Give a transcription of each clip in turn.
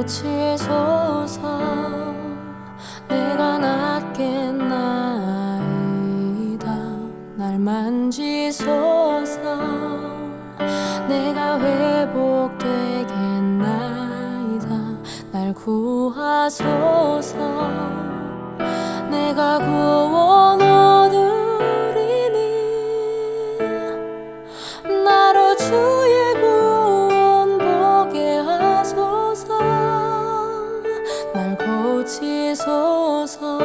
고치소서. 내가 낫겠나이다. 날 만지소서. 내가 회복되겠나이다. 날 구하소서. 내가 구원 얻으리니 나로 주의 구원 보게 하소서. 날 고치소서.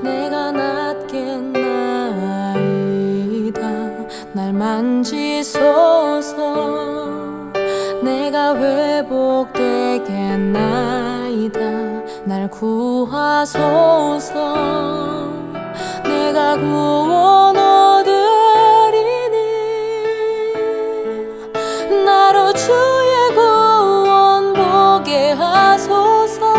내가 낫겠나이다. 날 만지소서. 내가 회복되겠나이다. 날 구하소서. 내가 구원 얻으리니 나로 주의 구원 보게 하소서.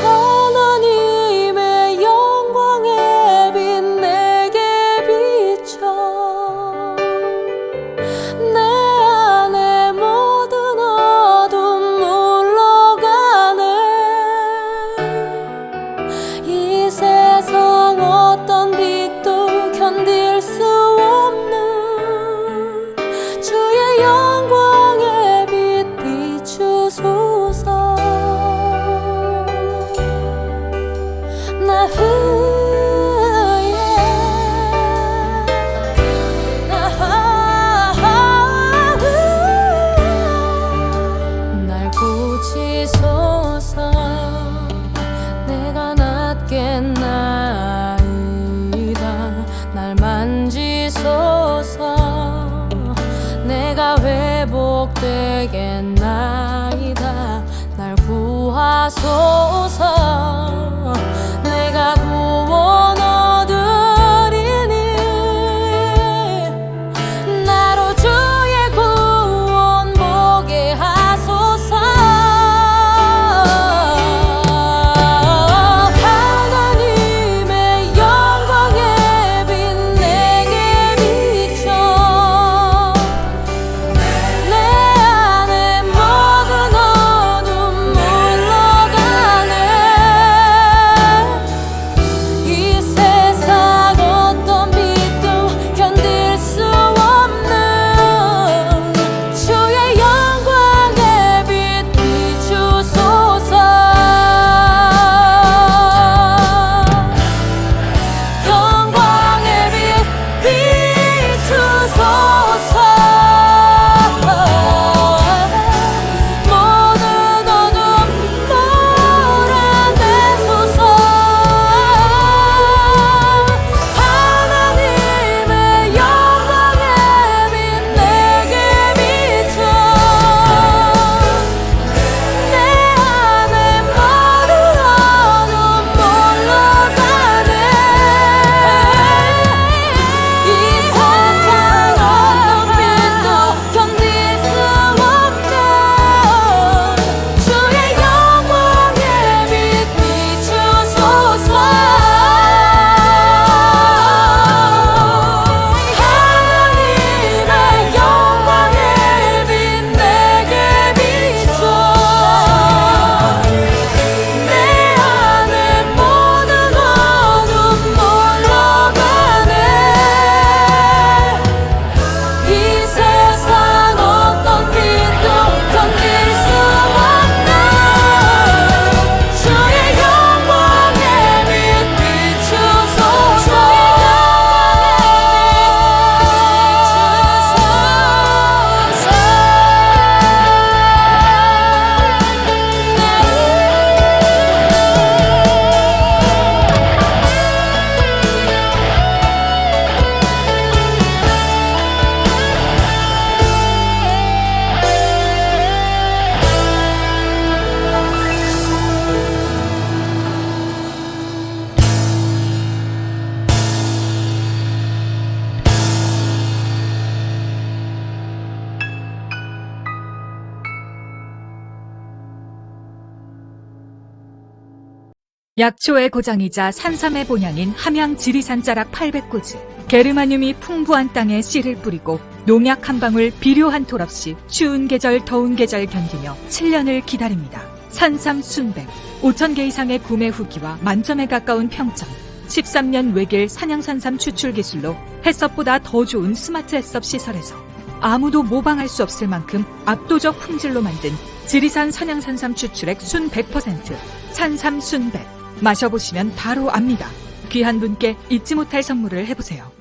하나님의 영광의 빛 내게 비춰 내 안에 모든 어둠 물러가네. 이 세상 어떤 빛도 견딜 수 없는 주의 영광의 빛 비추소서. 나 날 고치소서. 내가 낫겠나이다. 날 만지소서. 내가 회복되겠나이다. 날 구하소서. 내가 구원 얻으리니 나로 주의 구원 보게 하소서. 하나님의 영광의 빛 내게 비춰 내 안에 모든 어둠 물러가네. 이 약초의 고장이자 산삼의 본향인 함양 지리산 자락 800고지. 게르마늄이 풍부한 땅에 씨를 뿌리고 농약 한 방울 비료 한 톨 없이 추운 계절 더운 계절 견디며 7년을 기다립니다. 산삼 순백 5,000개 이상의 구매 후기와 만점에 가까운 평점. 13년 외길 산양산삼 추출 기술로 햇섭보다 더 좋은 스마트 햇섭 시설에서 아무도 모방할 수 없을 만큼 압도적 품질로 만든 지리산 산양산삼 추출액 순 100%. 산삼 순백 마셔보시면 바로 압니다. 귀한 분께 잊지 못할 선물을 해보세요.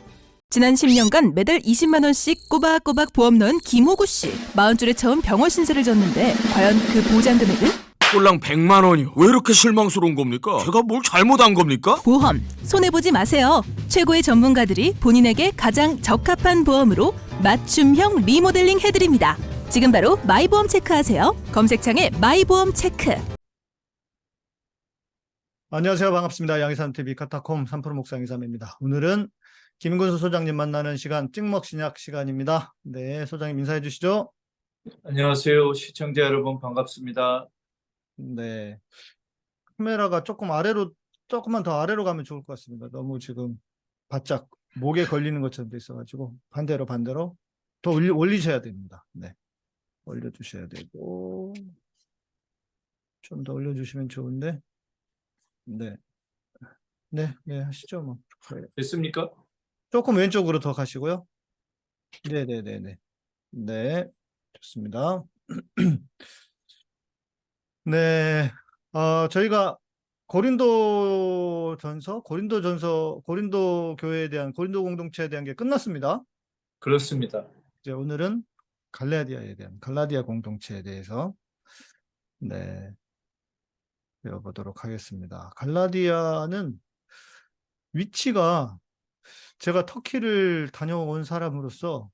지난 10년간 매달 20만 원씩 꼬박꼬박 보험 넣은 김호구 씨. 40줄에 처음 병원 신세를 졌는데 과연 그 보장 금액은? 꼴랑 100만 원이요. 왜 이렇게 실망스러운 겁니까? 제가 뭘 잘못한 겁니까? 보험 손해보지 마세요. 최고의 전문가들이 본인에게 가장 적합한 보험으로 맞춤형 리모델링 해드립니다. 지금 바로 마이보험 체크하세요. 검색창에 마이보험 체크. 안녕하세요. 반갑습니다. 양희삼TV 카타콤 3프로 목사 양희삼입니다. 오늘은 김근수 소장님 만나는 시간, 찍먹신약 시간입니다. 네, 소장님 인사해 주시죠. 안녕하세요. 시청자 여러분 반갑습니다. 네, 카메라가 조금만 더 아래로 가면 좋을 것 같습니다. 너무 지금 바짝 목에 걸리는 것처럼 돼 있어가지고 반대로 더 올리셔야 됩니다. 네, 올려주셔야 되고 좀 더 올려주시면 좋은데. 네, 하시죠 뭐. 됐습니까? 조금 왼쪽으로 더 가시고요. 네, 좋습니다. 네, 저희가 고린도 교회에 대한, 고린도 공동체에 대한 게 끝났습니다. 그렇습니다. 이제 오늘은 갈라디아 공동체에 대해서, 네, 배워보도록 하겠습니다. 갈라디아는 위치가, 제가 터키를 다녀온 사람으로서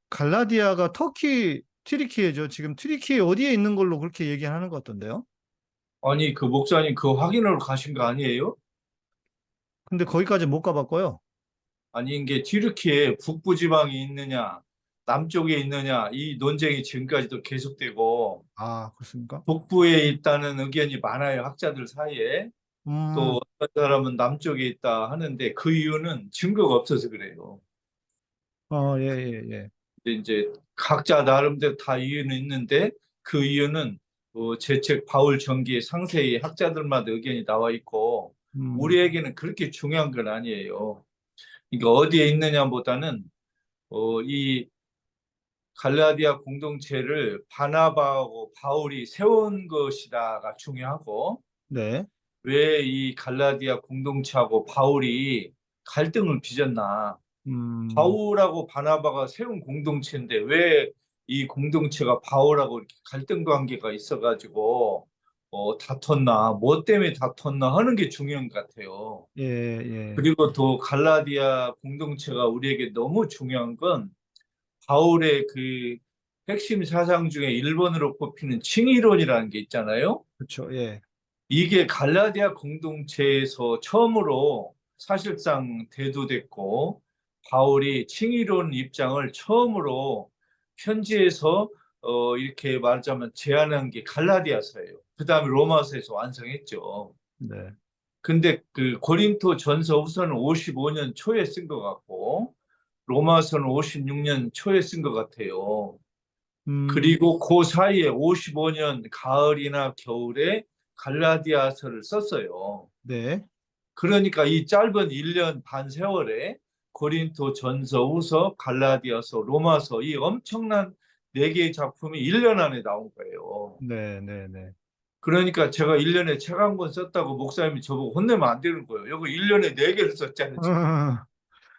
갈라디아가 튀르키예죠. 지금 튀르키예 어디에 있는 걸로 그렇게 얘기하는 것 같던데요. 아니 그 목사님 그 확인하러 가신 거 아니에요? 근데 거기까지 못 가봤고요. 아니 이게 튀르키예 북부 지방이 있느냐 남쪽에 있느냐 이 논쟁이 지금까지도 계속되고 아, 그렇습니까? 북부에 있다는 의견이 많아요. 학자들 사이에. 또 어떤 사람은 남쪽에 있다 하는데 그 이유는 증거가 없어서 그래요. 예. 근데 이제 각자 나름대로 다 이유는 있는데 그 이유는 제 책 바울 전기에 상세히 학자들마다 의견이 나와 있고 우리에게는 그렇게 중요한 건 아니에요. 그러니까 어디에 있느냐보다는 이 갈라디아 공동체를 바나바하고 바울이 세운 것이다가 중요하고 네. 왜 이 갈라디아 공동체하고 바울이 갈등을 빚었나. 바울하고 바나바가 세운 공동체인데 왜 이 공동체가 바울하고 이렇게 갈등 관계가 있어가지고 다퉜나, 뭐 때문에 다퉜나 하는 게 중요한 것 같아요. 예. 그리고 또 갈라디아 공동체가 우리에게 너무 중요한 건 바울의 그 핵심 사상 중에 1번으로 꼽히는 칭의론이라는 게 있잖아요. 그렇죠. 예. 이게 갈라디아 공동체에서 처음으로 사실상 대두됐고 바울이 칭의론 입장을 처음으로 편지에서 이렇게 말하자면 제안한 게 갈라디아서예요. 그 다음에 로마서에서 완성했죠. 네. 근데 그 고린토 전서 후서는 55년 초에 쓴 것 같고 로마서는 56년 초에 쓴 것 같아요. 그리고 그 사이에 55년 가을이나 겨울에 갈라디아서를 썼어요. 네. 그러니까 이 짧은 1년 반 세월에 고린토 전서, 후서, 갈라디아서, 로마서 이 엄청난 4개의 작품이 1년 안에 나온 거예요. 네. 그러니까 제가 1년에 책 한 권 썼다고 목사님이 저보고 혼내면 안 되는 거예요. 여기 1년에 4개를 썼잖아요.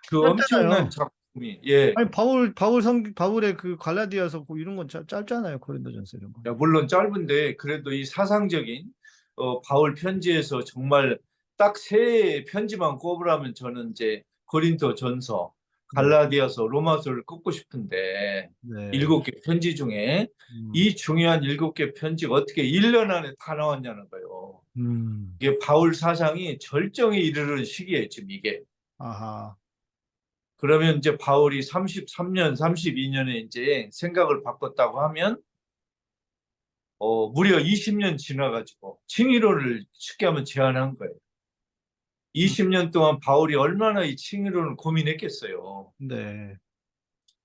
그 엄청난 작품이. 예. 아니 바울의 그 갈라디아서 이런 건 짧잖아요. 고린도전서 이런 거. 물론 짧은데 그래도 이 사상적인 바울 편지에서 정말 딱 3편지만 꼽으라면 저는 이제 고린도 전서, 갈라디아서, 로마서를 꼽고 싶은데 네. 7개 편지 중에 이 중요한 7개 편지가 어떻게 1년 안에 다 나왔냐는 거예요. 이게 바울 사상이 절정에 이르는 시기예요, 지금 이게. 아하. 그러면 이제 바울이 33년, 32년에 이제 생각을 바꿨다고 하면 무려 20년 지나가지고 칭의론을 쉽게 하면 제안한 거예요. 20년 동안 바울이 얼마나 이 칭의론을 고민했겠어요. 네.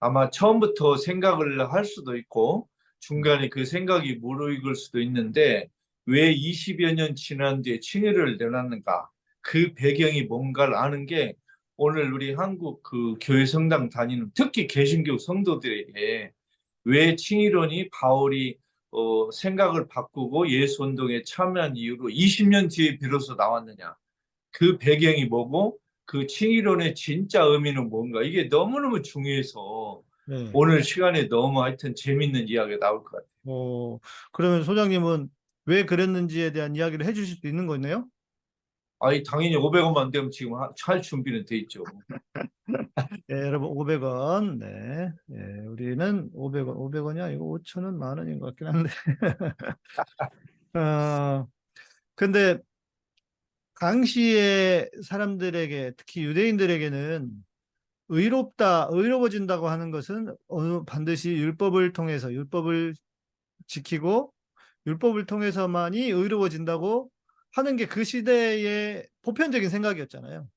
아마 처음부터 생각을 할 수도 있고 중간에 그 생각이 무르익을 수도 있는데 왜 20여 년 지난 뒤에 칭의를 내놨는가? 그 배경이 뭔가를 아는 게 오늘 우리 한국 그 교회 성당 다니는 특히 개신교 성도들에게 왜 칭의론이 바울이 생각을 바꾸고 예수 운동에 참여한 이후로 20년 뒤에 비로소 나왔느냐? 그 배경이 뭐고 그 칭의론의 진짜 의미는 뭔가 이게 너무너무 중요해서 네. 오늘 시간에 너무 하여튼 재밌는 이야기가 나올 것 같아요. 그러면 소장님은 왜 그랬는지에 대한 이야기를 해주실 수 있는 거네요? 아니 당연히 500원만 되면 지금 할 준비는 돼 있죠. 예, 여러분 500원. 네. 예, 우리는 500원, 500원이 아니고 5,000원, 만 원인 것 같긴 한데. 근데 당시의 사람들에게, 특히 유대인들에게는 의로워진다고 하는 것은 반드시 율법을 통해서, 율법을 지키고 율법을 통해서만이 의로워진다고 하는 게 그 시대의 보편적인 생각이었잖아요.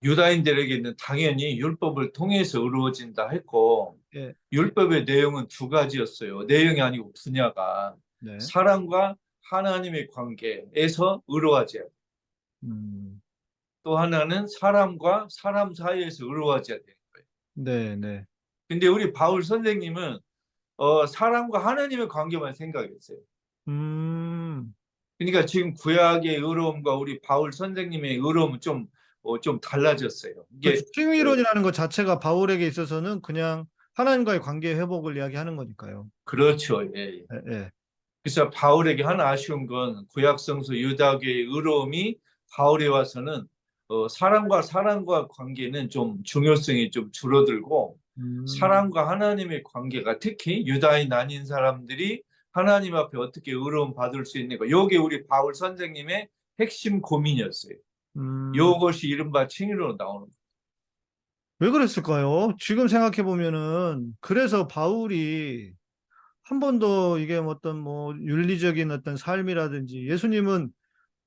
유다인들에게는 당연히 율법을 통해서 의로워진다 했고 예. 율법의 내용은 두 가지였어요. 내용이 아니고 분야가 네. 사람과 하나님의 관계에서 의로워져야 돼요. 또 하나는 사람과 사람 사이에서 의로워져야 되는 거예요. 네, 네. 근데 우리 바울 선생님은 사람과 하나님의 관계만 생각했어요. 그러니까 지금 구약의 의로움과 우리 바울 선생님의 의로움은 좀 달라졌어요. 이게 칭의론이라는 것 자체가 바울에게 있어서는 그냥 하나님과의 관계 회복을 이야기하는 거니까요. 그렇죠. 예, 예. 예, 예. 그래서 바울에게 하나 아쉬운 건 구약 성서 유다교의 의로움이 바울에 와서는 사람과 관계는 좀 중요성이 좀 줄어들고 사람과 하나님의 관계가 특히 유다인 아닌 사람들이 하나님 앞에 어떻게 의로움 받을 수 있는가. 이게 우리 바울 선생님의 핵심 고민이었어요. 이것이 이른바 칭의로 나오는 거예요. 왜 그랬을까요? 지금 생각해 보면은 그래서 바울이 한 번도 이게 어떤 윤리적인 어떤 삶이라든지 예수님은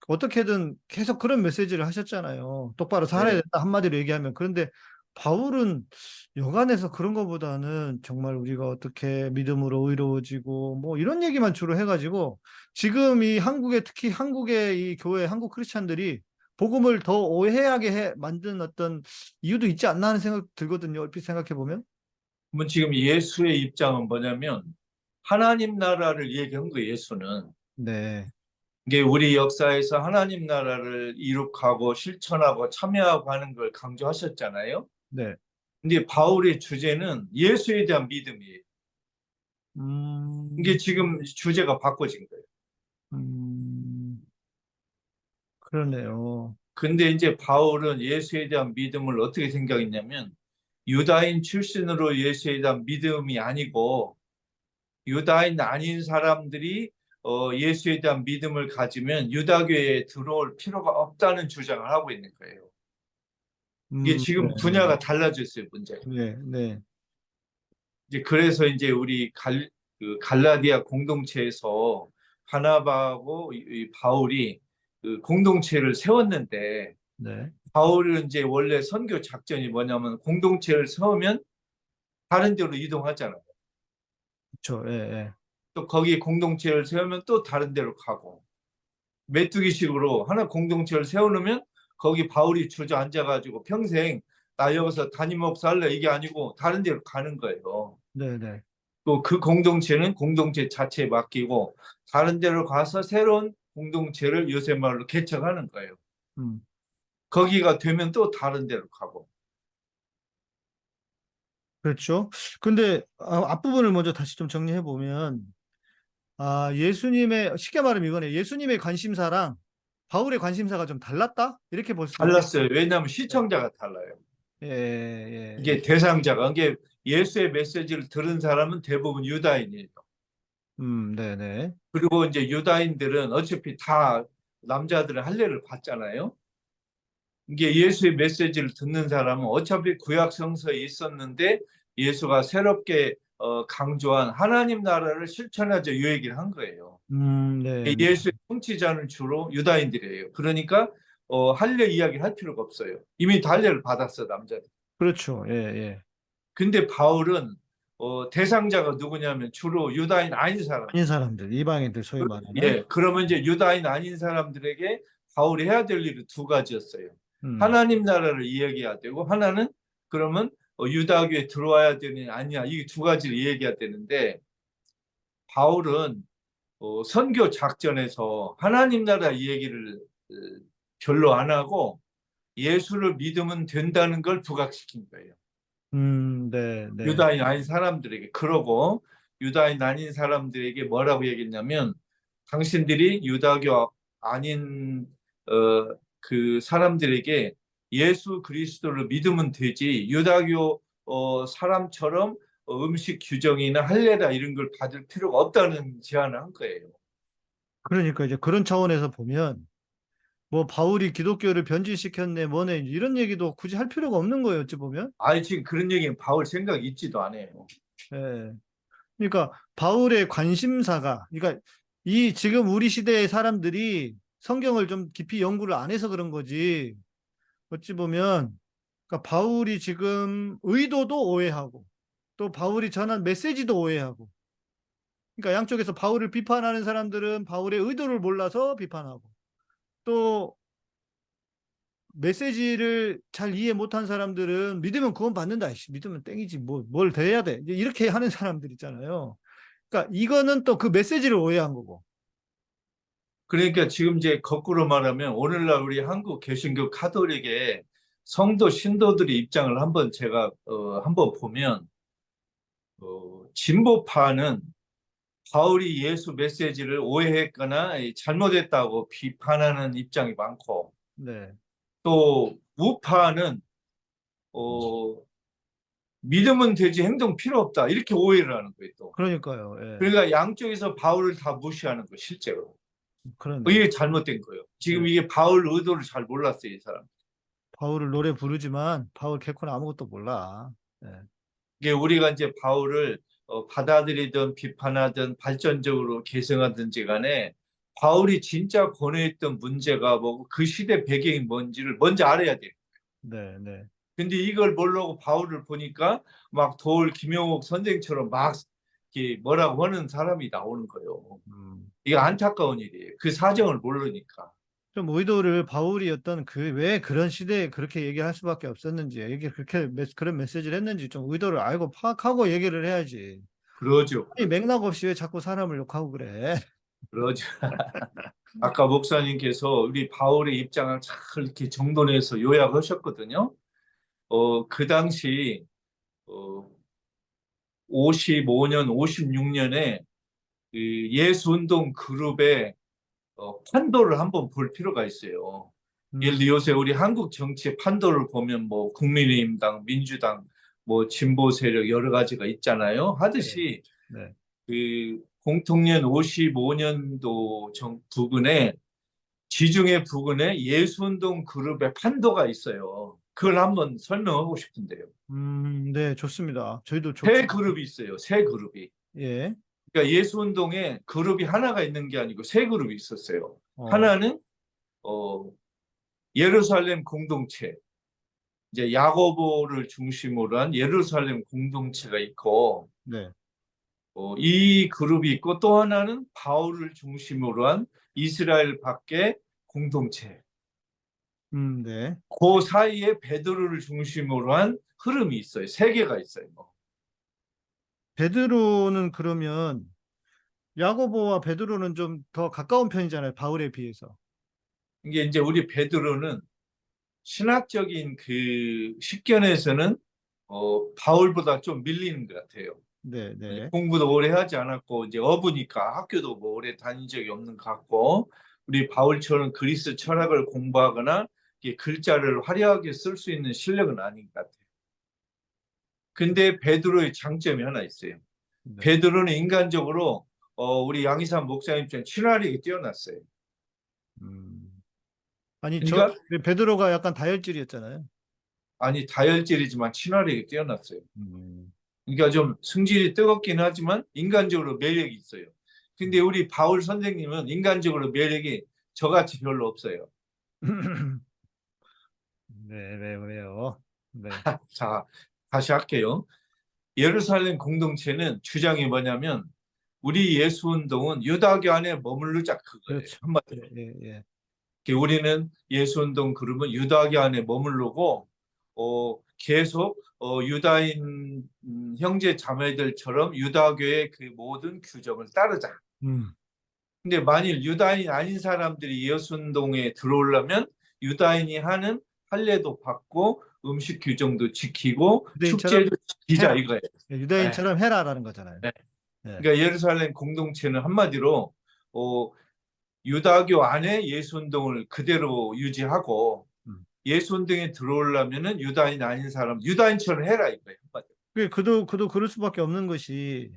어떻게든 계속 그런 메시지를 하셨잖아요. 똑바로 살아야 네. 된다 한마디로 얘기하면. 그런데 바울은 여간에서 그런 것보다는 정말 우리가 어떻게 믿음으로 의로워지고 이런 얘기만 주로 해가지고 지금 이 특히 한국의 이 교회, 한국 크리스찬들이 복음을 더 오해하게 만든 어떤 이유도 있지 않나 하는 생각 들거든요. 얼핏 생각해 보면. 그러면 지금 예수의 입장은 뭐냐면 하나님 나라를 얘기한 거예요. 예수는. 네. 이게 우리 역사에서 하나님 나라를 이룩하고 실천하고 참여하고 하는 걸 강조하셨잖아요. 네. 근데 바울의 주제는 예수에 대한 믿음이에요. 이게 지금 주제가 바꿔진 거예요. 그러네요. 근데 이제 바울은 예수에 대한 믿음을 어떻게 생각했냐면 유다인 출신으로 예수에 대한 믿음이 아니고 유다인 아닌 사람들이 예수에 대한 믿음을 가지면 유다교에 들어올 필요가 없다는 주장을 하고 있는 거예요. 이게 지금 네. 분야가 달라졌어요, 문제가. 네, 네. 이제 그래서 이제 우리 갈라디아 공동체에서 바나바하고 이 바울이 그 공동체를 세웠는데 네. 바울은 이제 원래 선교 작전이 뭐냐면 공동체를 세우면 다른 데로 이동하잖아요. 그렇죠. 예, 예. 또 거기 공동체를 세우면 또 다른 데로 가고 메뚜기식으로 하나 공동체를 세워놓으면 거기 바울이 주저앉아가지고 평생 나 여기서 담임 목사 할래 이게 아니고 다른 데로 가는 거예요. 네, 네. 또 그 공동체는 공동체 자체에 맡기고 다른 데로 가서 새로운 공동체를 요새 말로 개척하는 거예요. 거기가 되면 또 다른 데로 가고. 그렇죠. 근데 앞부분을 먼저 다시 좀 정리해 보면 예수님의 쉽게 말하면 이거네. 예수님의 관심사랑 바울의 관심사가 좀 달랐다? 이렇게 볼 수 있겠 달랐어요. 왜냐하면 시청자가 달라요. 예, 예, 이게 대상자가 이게 예수의 메시지를 들은 사람은 대부분 유다인이에요. 네, 네. 그리고 이제 유다인들은 어차피 다 남자들은 할례를 받잖아요. 이게 예수의 메시지를 듣는 사람은 어차피 구약 성서에 있었는데 예수가 새롭게 강조한 하나님 나라를 실천하자 이 얘기를 한 거예요. 네, 네. 예수의 통치자는 주로 유다인들이에요. 그러니까 할례 이야기 할 필요가 없어요. 이미 할례를 받았어 남자들. 그렇죠. 예, 예. 근데 바울은 대상자가 누구냐면 주로 유다인 아닌 사람. 아닌 사람들, 이방인들 소위 말하는. 예, 그러면 이제 유다인 아닌 사람들에게 바울이 해야 될 일은 두 가지였어요. 하나님 나라를 이야기해야 되고 하나는 그러면 유다교에 들어와야 되느냐 아니냐 이 두 가지를 이야기해야 되는데 바울은 선교 작전에서 하나님 나라 이 얘기를 별로 안 하고 예수를 믿으면 된다는 걸 부각시킨 거예요. 네, 네. 유다인 아닌 사람들에게. 그러고 유다인 아닌 사람들에게 뭐라고 얘기했냐면 당신들이 유다교 아닌 그 사람들에게 예수 그리스도를 믿으면 되지 유다교 사람처럼 음식 규정이나 할례나 이런 걸 받을 필요가 없다는 제안을 한 거예요. 그러니까 이제 그런 차원에서 보면 뭐 바울이 기독교를 변질시켰네 뭐네 이런 얘기도 굳이 할 필요가 없는 거예요. 어찌 보면. 아니 지금 그런 얘기는 바울 생각 있지도 않아요. 예. 그러니까 바울의 관심사가 그러니까 이 지금 우리 시대의 사람들이 성경을 좀 깊이 연구를 안 해서 그런 거지. 어찌 보면 그러니까 바울이 지금 의도도 오해하고 또 바울이 전한 메시지도 오해하고 그러니까 양쪽에서 바울을 비판하는 사람들은 바울의 의도를 몰라서 비판하고 또 메시지를 잘 이해 못한 사람들은 믿으면 구원 받는다. 믿으면 땡이지. 뭘 돼야 돼. 이렇게 하는 사람들 있잖아요. 그러니까 이거는 또 그 메시지를 오해한 거고. 그러니까 지금 이제 거꾸로 말하면 오늘날 우리 한국 개신교 카톨릭의 성도 신도들의 입장을 한번 제가 한번 보면 진보파는 바울이 예수 메시지를 오해했거나 잘못했다고 비판하는 입장이 많고 네. 또 우파는 믿으면 되지 행동 필요 없다 이렇게 오해를 하는 거예요. 또 그러니까요. 예. 그러니까 양쪽에서 바울을 다 무시하는 거예요. 실제로 그러네. 이게 잘못된 거예요. 지금 네. 이게 바울 의도를 잘 몰랐어요. 이 사람. 바울을 노래 부르지만 바울 개코는 아무것도 몰라. 예. 이게 우리가 이제 바울을 받아들이든 비판하든 발전적으로 계승하든지 간에 바울이 진짜 권유했던 문제가 뭐고 그 시대 배경이 뭔지를 먼저 알아야 돼요. 네, 네. 근데 이걸 모르고 바울을 보니까 막 도울 김용옥 선생처럼 막 이렇게 뭐라고 하는 사람이 나오는 거예요. 이게 안타까운 일이에요. 그 사정을 모르니까. 좀 의도를 바울이 어떤 왜 그런 시대에 그렇게 얘기할 수밖에 없었는지, 그렇게 그런 메시지를 했는지 좀 의도를 알고 파악하고 얘기를 해야지. 그러죠. 아니, 맥락 없이 왜 자꾸 사람을 욕하고 그래. 그러죠. 아까 목사님께서 우리 바울의 입장을 잘 이렇게 정돈해서 요약하셨거든요. 그 당시 55년, 56년에 그 예수운동 그룹의 판도를 한번 볼 필요가 있어요. 예를 들어 요새 우리 한국 정치의 판도를 보면 뭐 국민의힘당, 민주당, 뭐 진보 세력 여러 가지가 있잖아요. 하듯이 네. 그 공통년 55년도 부근에 지중해 부근에 예수운동 그룹의 판도가 있어요. 그걸 한번 설명하고 싶은데요. 네, 좋습니다. 저희도 세 그룹이 있어요. 세 그룹이. 예. 그러니까 예수운동에 그룹이 하나가 있는 게 아니고 세 그룹이 있었어요. 하나는 예루살렘 공동체, 이제 야고보를 중심으로 한 예루살렘 공동체가 있고, 네. 이 그룹이 있고 또 하나는 바울을 중심으로 한 이스라엘 밖의 공동체. 네. 그 사이에 베드로를 중심으로 한 흐름이 있어요. 세 개가 있어요. 베드로는 그러면 야고보와 베드로는 좀 더 가까운 편이잖아요. 바울에 비해서. 이게 이제 우리 베드로는 신학적인 그 식견에서는 바울보다 좀 밀리는 것 같아요. 네, 네. 공부도 오래 하지 않았고 이제 어부니까 학교도 뭐 오래 다닌 적이 없는 것 같고 우리 바울처럼 그리스 철학을 공부하거나 글자를 화려하게 쓸 수 있는 실력은 아닌 것 같아요. 근데 베드로의 장점이 하나 있어요. 네. 베드로는 인간적으로 우리 양희삼 목사님처럼 친화력이 뛰어났어요. 아니, 그러니까 베드로가 약간 다혈질이었잖아요. 아니 다혈질이지만 친화력이 뛰어났어요. 그러니까 좀 성질이 뜨겁긴 하지만 인간적으로 매력이 있어요. 근데 우리 바울 선생님은 인간적으로 매력이 저같이 별로 없어요. 네, 왜요? 네. 자, 다시 할게요. 예루살렘 공동체는 주장이 뭐냐면 우리 예수 운동은 유다교 안에 머무르자 그거예요. 그렇죠. 한마디로. 예. 우리는 예수 운동 그룹은 유다교 안에 머무르고 계속 유다인 형제 자매들처럼 유다교의 그 모든 규정을 따르자. 음. 근데 만일 유다인이 아닌 사람들이 예수 운동에 들어오려면 유다인이 하는 할례도 받고 음식 규정도 지키고 유대인처럼 축제도 지키자 해라. 이거예요. 유대인처럼 해라라는 거잖아요. 네. 네. 그러니까 예루살렘 공동체는 한마디로 유다교 안에 예수 운동을 그대로 유지하고 음. 예수 운동에 들어오려면은 유다인 아닌 사람 유다인처럼 해라 이거예요. 한마디로. 그도 그럴 수밖에 없는 것이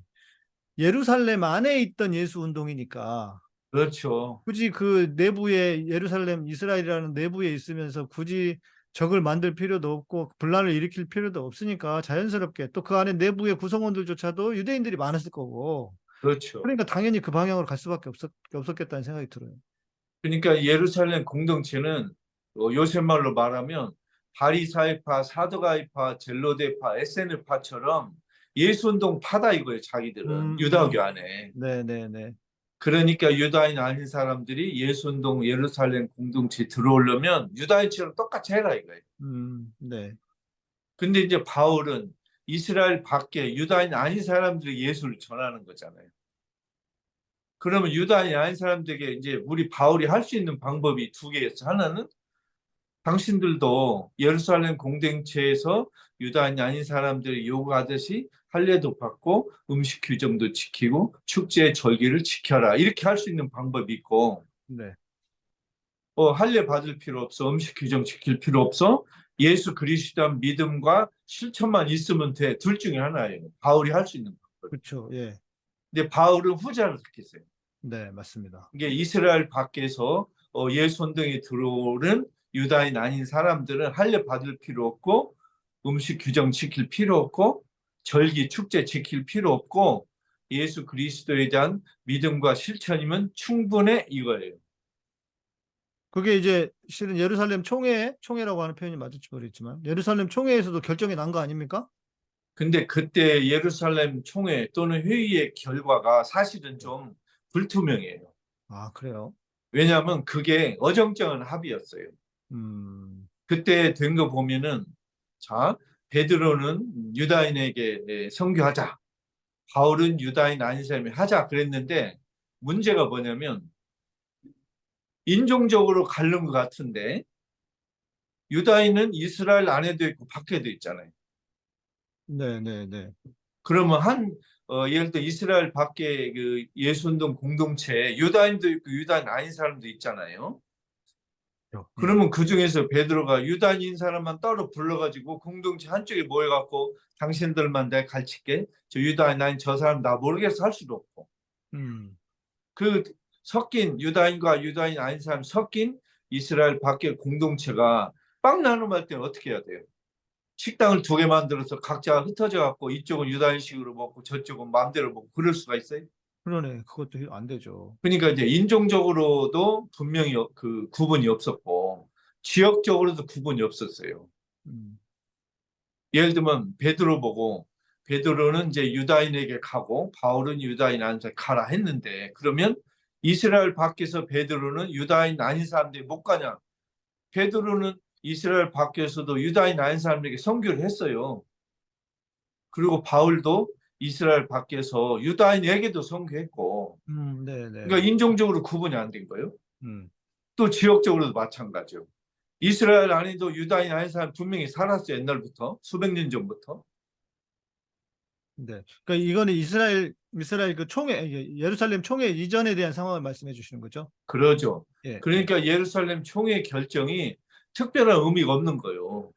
예루살렘 안에 있던 예수 운동이니까 그렇죠. 굳이 그 내부에 예루살렘 이스라엘이라는 내부에 있으면서 굳이 적을 만들 필요도 없고 분란을 일으킬 필요도 없으니까 자연스럽게 또 그 안에 내부의 구성원들조차도 유대인들이 많았을 거고 그렇죠. 그러니까 당연히 그 방향으로 갈 수밖에 없었겠다는 생각이 들어요. 그러니까 예루살렘 공동체는 요새 말로 말하면 바리사이파, 사두가이파, 젤로데파, 에세느파처럼 예수운동 파다 이거예요. 자기들은 유다교 안에. 네. 그러니까 유다인 아닌 사람들이 예수운동 예루살렘 공동체에 들어오려면 유다인처럼 똑같이 해라 이거예요. 네. 근데 이제 바울은 이스라엘 밖에 유다인 아닌 사람들이 예수를 전하는 거잖아요. 그러면 유다인이 아닌 사람들에게 이제 우리 바울이 할 수 있는 방법이 두 개였어. 하나는 당신들도 예루살렘 공동체에서 유다인이 아닌 사람들이 요구하듯이 할례도 받고 음식 규정도 지키고 축제 절기를 지켜라. 이렇게 할 수 있는 방법이 있고 네. 할례 받을 필요 없어. 음식 규정 지킬 필요 없어. 예수 그리스도의 믿음과 실천만 있으면 돼. 둘 중에 하나예요. 바울이 할 수 있는 방법. 그렇죠. 예. 근데 바울은 후자를 택했어요. 네, 맞습니다. 이게 이스라엘 밖에서 예수 운동에 들어오는 유다인 아닌 사람들은 할례 받을 필요 없고 음식 규정 지킬 필요 없고 절기 축제 지킬 필요 없고 예수 그리스도에 대한 믿음과 실천이면 충분해 이거예요. 그게 이제 실은 예루살렘 총회라고 하는 표현이 맞을지 모르겠지만 예루살렘 총회에서도 결정이 난 거 아닙니까? 근데 그때 예루살렘 총회 또는 회의의 결과가 사실은 좀 불투명해요. 아, 그래요? 왜냐하면 그게 어정쩡한 합의였어요. 그때 된 거 보면은 자 베드로는 유다인에게 선교하자. 바울은 유다인 아닌 사람이 하자 그랬는데 문제가 뭐냐면 인종적으로 갈른 것 같은데 유다인은 이스라엘 안에도 있고 밖에도 있잖아요. 네. 그러면 예를 들어 이스라엘 밖에 그 예수운동 공동체에 유다인도 있고 유다인 아닌 사람도 있잖아요. 그러면 그 중에서 베드로가 유다인인 사람만 따로 불러가지고 공동체 한쪽에 모여갖고 당신들만 내가 가르칠게. 저 유다인 아닌 저 사람 나 모르겠어 할 수도 없고. 그 섞인 유다인과 유다인 아닌 사람 섞인 이스라엘 밖의 공동체가 빵 나눔할 때는 어떻게 해야 돼요? 식당을 두 개 만들어서 각자 흩어져 갖고 이쪽은 유다인식으로 먹고 저쪽은 마음대로 먹고 그럴 수가 있어요? 그러네. 그것도 안 되죠. 그러니까 이제 인종적으로도 분명히 그 구분이 없었고 지역적으로도 구분이 없었어요. 예를 들면 베드로 보고 베드로는 이제 유다인에게 가고 바울은 유다인 아닌 사람에게 가라 했는데 그러면 이스라엘 밖에서 베드로는 유다인 아닌 사람들이 못 가냐? 베드로는 이스라엘 밖에서도 유다인 아닌 사람에게 선교를 했어요. 그리고 바울도 이스라엘 밖에서 유다인에게도 선교했고 네. 그러니까 인종적으로 구분이 안 된 거예요. 음. 또 지역적으로도 마찬가지요. 이스라엘 안에도 유다인 아닌 사람 분명히 살았어요. 옛날부터 수백 년 전부터. 네. 그러니까 이거는 이스라엘 그 총회 예루살렘 총회 이전에 대한 상황을 말씀해 주시는 거죠? 그러죠. 예. 그러니까 예루살렘 총회 결정이 특별한 의미가 없는 거예요.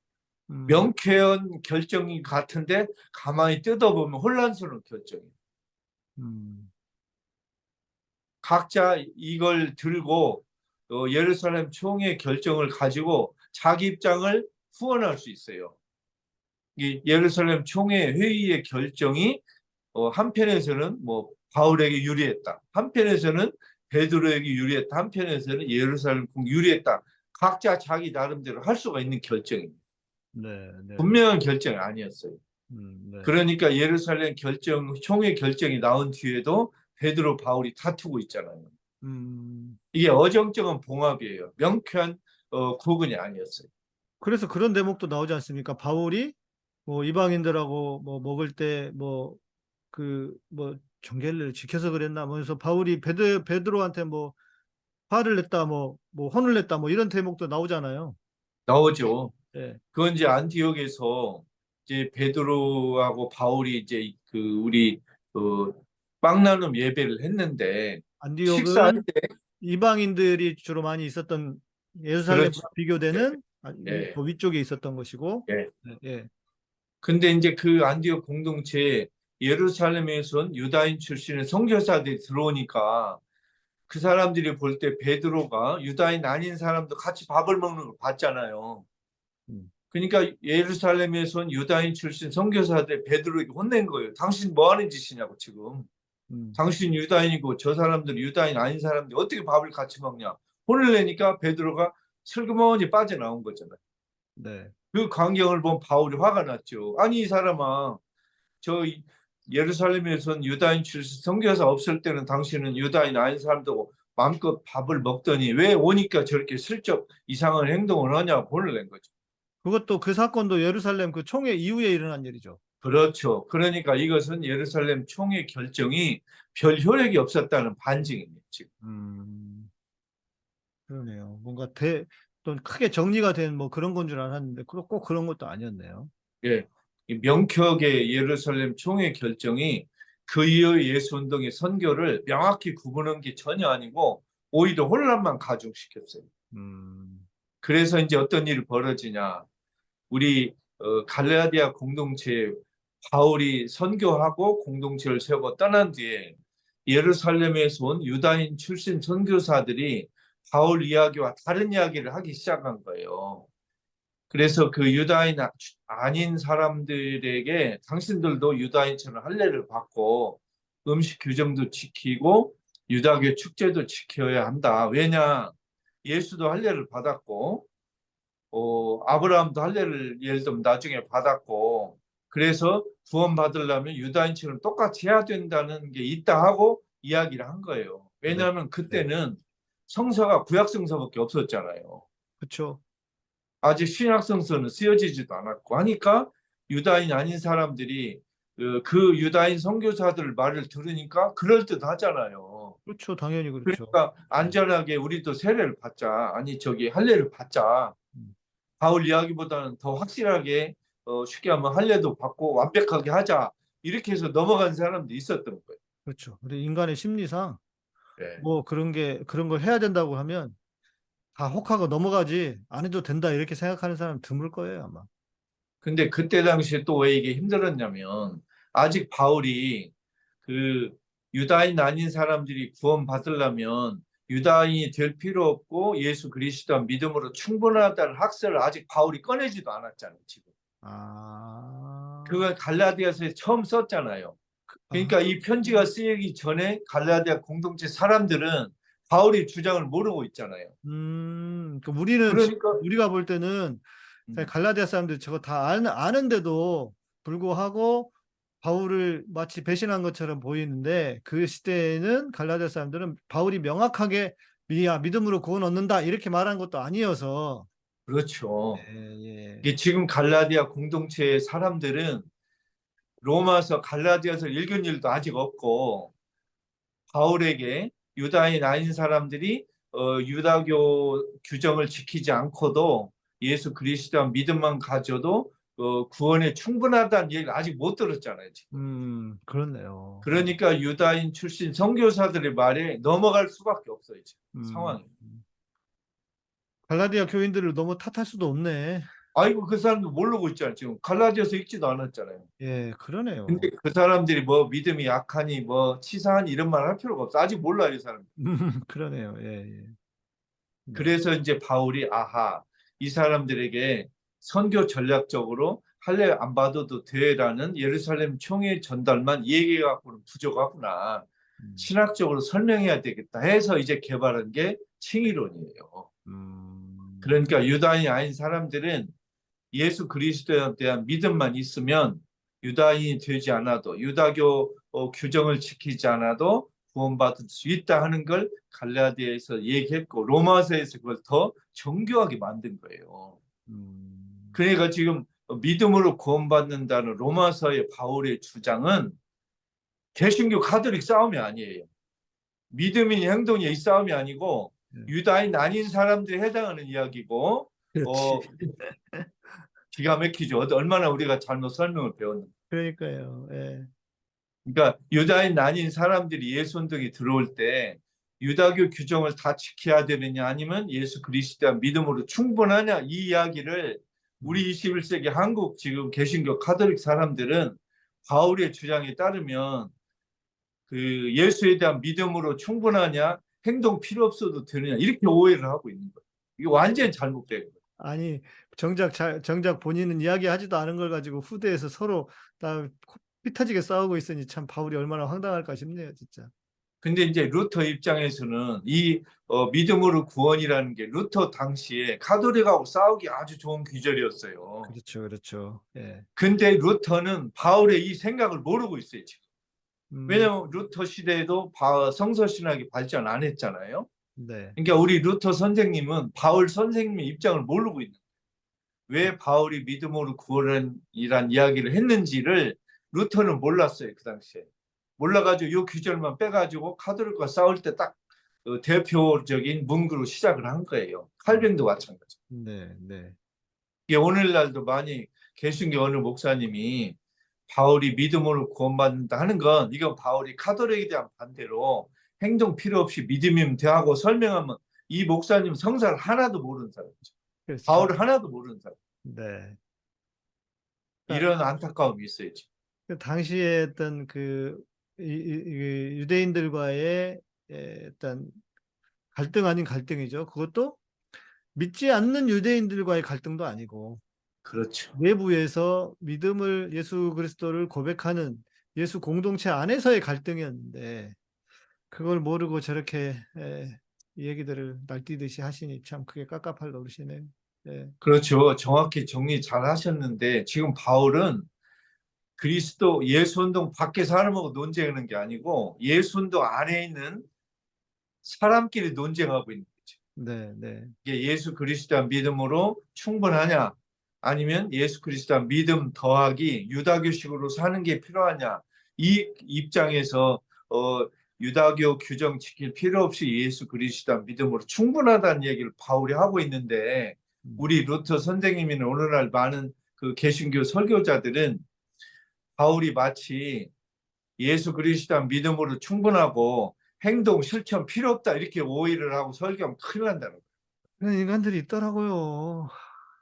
음. 명쾌한 결정이 같은데 가만히 뜯어보면 혼란스러운 결정이에요. 각자 이걸 들고 예루살렘 총회 결정을 가지고 자기 입장을 후원할 수 있어요. 이 예루살렘 총회 회의의 결정이 한편에서는 뭐 바울에게 유리했다. 한편에서는 베드로에게 유리했다. 한편에서는 예루살렘 유리했다. 각자 자기 나름대로 할 수가 있는 결정입니다. 네, 네. 분명한 결정이 아니었어요. 네. 그러니까 예루살렘 총회 결정이 나온 뒤에도 베드로 바울이 다투고 있잖아요. 이게 어정쩡한 봉합이에요. 명쾌한 구분이 아니었어요. 그래서 그런 대목도 나오지 않습니까? 바울이 뭐 이방인들하고 뭐 먹을 때 뭐 경계를 지켜서 그랬나 뭐 해서 바울이 베드로한테 뭐 화를 냈다 뭐 혼을 냈다 뭐 이런 대목도 나오잖아요. 나오죠. 예. 그건 이제 안티옥에서 이제 베드로하고 바울이 이제 우리 빵 나눔 예배를 했는데 식사할 안디옥은 때 이방인들이 주로 많이 있었던 예루살렘과 그렇죠. 비교되는 예. 더 위쪽에 있었던 것이고. 예. 예. 근데 이제 그 안디옥 공동체에 예루살렘에서 온 유다인 출신의 선교사들이 들어오니까 그 사람들이 볼 때 베드로가 유다인 아닌 사람도 같이 밥을 먹는 걸 봤잖아요. 그러니까 예루살렘에서 온 유다인 출신 선교사들 베드로에게 혼낸 거예요. 당신 뭐 하는 짓이냐고 지금. 당신 유다인이고 저 사람들은 유다인 아닌 사람들이 어떻게 밥을 같이 먹냐. 혼을 내니까 베드로가 슬그머니 빠져나온 거잖아요. 네. 그 광경을 본 바울이 화가 났죠. 아니 이 사람아, 저 예루살렘에선 유다인 출신 선교사 없을 때는 당신은 유다인 아닌 사람도 마음껏 밥을 먹더니 왜 오니까 저렇게 슬쩍 이상한 행동을 하냐고 혼을 낸 거죠. 그것도 그 사건도 예루살렘 그 총회 이후에 일어난 일이죠. 그렇죠. 그러니까 이것은 예루살렘 총회 결정이 별 효력이 없었다는 반증입니다. 지금. 그러네요. 뭔가 또 크게 정리가 된 뭐 그런 건 줄 알았는데 꼭 그런 것도 아니었네요. 예, 이 명쾌하게 예루살렘 총회 결정이 그 이후의 예수 운동의 선교를 명확히 구분한 게 전혀 아니고 오히려 혼란만 가중시켰어요. 그래서 이제 어떤 일이 벌어지냐. 우리 갈라디아 공동체에 바울이 선교하고 공동체를 세우고 떠난 뒤에 예루살렘에서 온 유다인 출신 선교사들이 바울 이야기와 다른 이야기를 하기 시작한 거예요. 그래서 그 유다인 아닌 사람들에게 당신들도 유다인처럼 할례를 받고 음식 규정도 지키고 유다교 축제도 지켜야 한다. 왜냐? 예수도 할례를 받았고 아브라함도 할례를 예를 들면 나중에 받았고 그래서 구원 받으려면 유다인처럼 똑같이 해야 된다는 게 있다 하고 이야기를 한 거예요. 왜냐하면 그때는 성서가 구약 성서밖에 없었잖아요. 그렇죠. 아직 신약 성서는 쓰여지지도 않았고 하니까 유다인 아닌 사람들이 그 유다인 선교사들 말을 들으니까 그럴듯하잖아요. 그렇죠. 당연히 그렇죠. 그러니까 안전하게 우리도 세례를 받자. 아니 저기 할례를 받자. 바울 이야기보다는 더 확실하게 쉽게 하면 할례도 받고 완벽하게 하자. 이렇게 해서 넘어간 사람도 있었던 거예요. 그렇죠. 우리 인간의 심리상 네. 뭐 그런 걸 해야 된다고 하면 다 혹하고 넘어가지 안 해도 된다 이렇게 생각하는 사람 드물 거예요, 아마. 근데 그때 당시에 또 왜 이게 힘들었냐면 아직 바울이 그 유다인 아닌 사람들이 구원 받으려면 유다인이 될 필요 없고 예수 그리스도 믿음으로 충분하다는 학설을 아직 바울이 꺼내지도 않았잖아요, 지금. 그걸 갈라디아서에 처음 썼잖아요. 그러니까 이 편지가 쓰이기 전에 갈라디아 공동체 사람들은 바울의 주장을 모르고 있잖아요. 그러니까 우리가 볼 때는 갈라디아 사람들 저거 다 아는데도 불구하고 바울을 마치 배신한 것처럼 보이는데 그 시대에는 갈라디아 사람들은 바울이 명확하게 믿음으로 구원 얻는다 이렇게 말한 것도 아니어서. 그렇죠. 예. 이게 지금 갈라디아 공동체의 사람들은 로마서 갈라디아서 읽은 일도 아직 없고 바울에게 유다인 아닌 사람들이 유다교 규정을 지키지 않고도 예수 그리스도 믿음만 가져도 구원에 충분하다는 얘기를 아직 못 들었잖아요. 지금. 그렇네요. 그러니까 유다인 출신 선교사들의 말에 넘어갈 수밖에 없어요. 지금 상황이. 갈라디아 교인들을 너무 탓할 수도 없네. 아이고 그 사람도 모르고 있잖아요. 지금 갈라디아서 읽지도 않았잖아요. 예, 그러네요. 근데 그 사람들이 뭐 믿음이 약하니 뭐 치사하니 이런 말 할 필요가 없어. 아직 몰라요, 이 사람. 그러네요. 예. 그래서 이제 바울이 이 사람들에게 선교 전략적으로 할례 안 받아도 돼라는 예루살렘 총회 전달만 얘기해 갖고는 부족하구나. 신학적으로 설명해야 되겠다 해서 이제 개발한 게 칭의론이에요. 그러니까 유다인이 아닌 사람들은 예수 그리스도에 대한 믿음만 있으면 유다인이 되지 않아도 유다교 규정을 지키지 않아도 구원받을 수 있다 하는 걸 갈라디아에서 얘기했고 로마서에서 그걸 더 정교하게 만든 거예요. 그러니까 지금 믿음으로 구원받는다는 로마서의 바울의 주장은 개신교 가톨릭 싸움이 아니에요. 믿음인 행동이 이 싸움이 아니고 유다인 아닌 사람들에 해당하는 이야기고 기가 막히죠. 얼마나 우리가 잘못 설명을 배웠는지. 그러니까요. 예. 그러니까 유다인 아닌 사람들이 예수 운동에 들어올 때 유다교 규정을 다 지켜야 되느냐 아니면 예수 그리스도의 믿음으로 충분하냐 이 이야기를 우리 21세기 한국 지금 개신교 가톨릭 사람들은 바울의 주장에 따르면 그 예수에 대한 믿음으로 충분하냐 행동 필요 없어도 되느냐 이렇게 오해를 하고 있는 거예요. 이게 완전히 잘못된 거예요. 아니 정작 본인은 이야기하지도 않은 걸 가지고 후대에서 서로 다 피 터지게 싸우고 있으니 참 바울이 얼마나 황당할까 싶네요, 진짜. 근데 이제 루터 입장에서는 이 믿음으로 구원이라는 게 루터 당시에 가톨릭하고 싸우기 아주 좋은 귀절이었어요. 그렇죠, 그렇죠. 예. 근데 루터는 바울의 이 생각을 모르고 있어요, 지금. 왜냐하면 루터 시대에도 성서 신학이 발전 안 했잖아요. 네. 그러니까 우리 루터 선생님은 바울 선생님의 입장을 모르고 있는 거예요. 왜 바울이 믿음으로 구원이란 이야기를 했는지를 루터는 몰랐어요, 그 당시에. 몰라가지고 이 규절만 빼가지고 가톨릭과 싸울 때 딱 대표적인 문구로 시작을 한 거예요. 칼빈도 마찬가지. 네, 네. 이게 오늘날도 많이 개신교 어느 목사님이 바울이 믿음으로 구원받는다 하는 건 이건 바울이 가톨릭에 대한 반대로 행동 필요 없이 믿음이면 돼 하고 설명하면 이 목사님 성사를 하나도 모르는 사람이죠. 그렇죠. 바울을 하나도 모르는 사람. 네. 이런 안타까움이 있어요. 지금. 그 당시에 어떤 유대인들과의 일단 갈등 아닌 갈등이죠. 그것도 믿지 않는 유대인들과의 갈등도 아니고 그렇죠. 내부에서 믿음을 예수 그리스도를 고백하는 예수 공동체 안에서의 갈등이었는데 그걸 모르고 저렇게 이 얘기들을 날뛰듯이 하시니 참 그게 깝깝할 노릇이네요. 예. 그렇죠. 정확히 정리 잘 하셨는데 지금 바울은 그리스도 예수운동 밖에서 사람하고 논쟁하는 게 아니고 예수운동 안에 있는 사람끼리 논쟁하고 있는 거죠. 네, 네. 이게 예수 그리스도의 믿음으로 충분하냐 아니면 예수 그리스도의 믿음 더하기 유다교식으로 사는 게 필요하냐 이 입장에서 유다교 규정 지킬 필요 없이 예수 그리스도의 믿음으로 충분하다는 얘기를 바울이 하고 있는데 우리 루터 선생님이나 오늘날 많은 그 개신교 설교자들은 바울이 마치 예수 그리스도의 믿음으로 충분하고 행동 실천 필요 없다 이렇게 오해를 하고 설교하면 큰일 난다는 거예요. 그런 인간들이 있더라고요.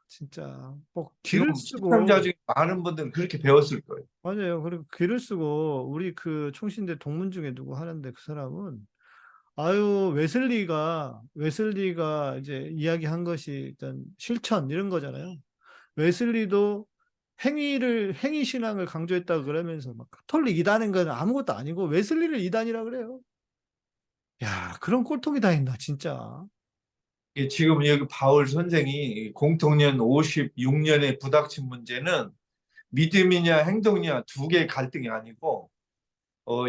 진짜 뭐 지금 귀를 쓰고 시청자 중에 많은 분들은 그렇게 배웠을 거예요. 맞아요. 그리고 귀를 쓰고 우리 그 총신대 동문 중에 누구 하는데 그 사람은 아유 웨슬리가 이제 이야기한 것이 일단 실천 이런 거잖아요. 웨슬리도 행위 신앙을 강조했다 그러면서 막 가톨릭 이단인 건 아무것도 아니고 웨슬리를 이단이라 그래요. 야, 그런 꼴통이 다 있나 진짜. 지금 여기 바울 선생이 공통년 56년에 부닥친 문제는 믿음이냐 행동이냐 두 개의 갈등이 아니고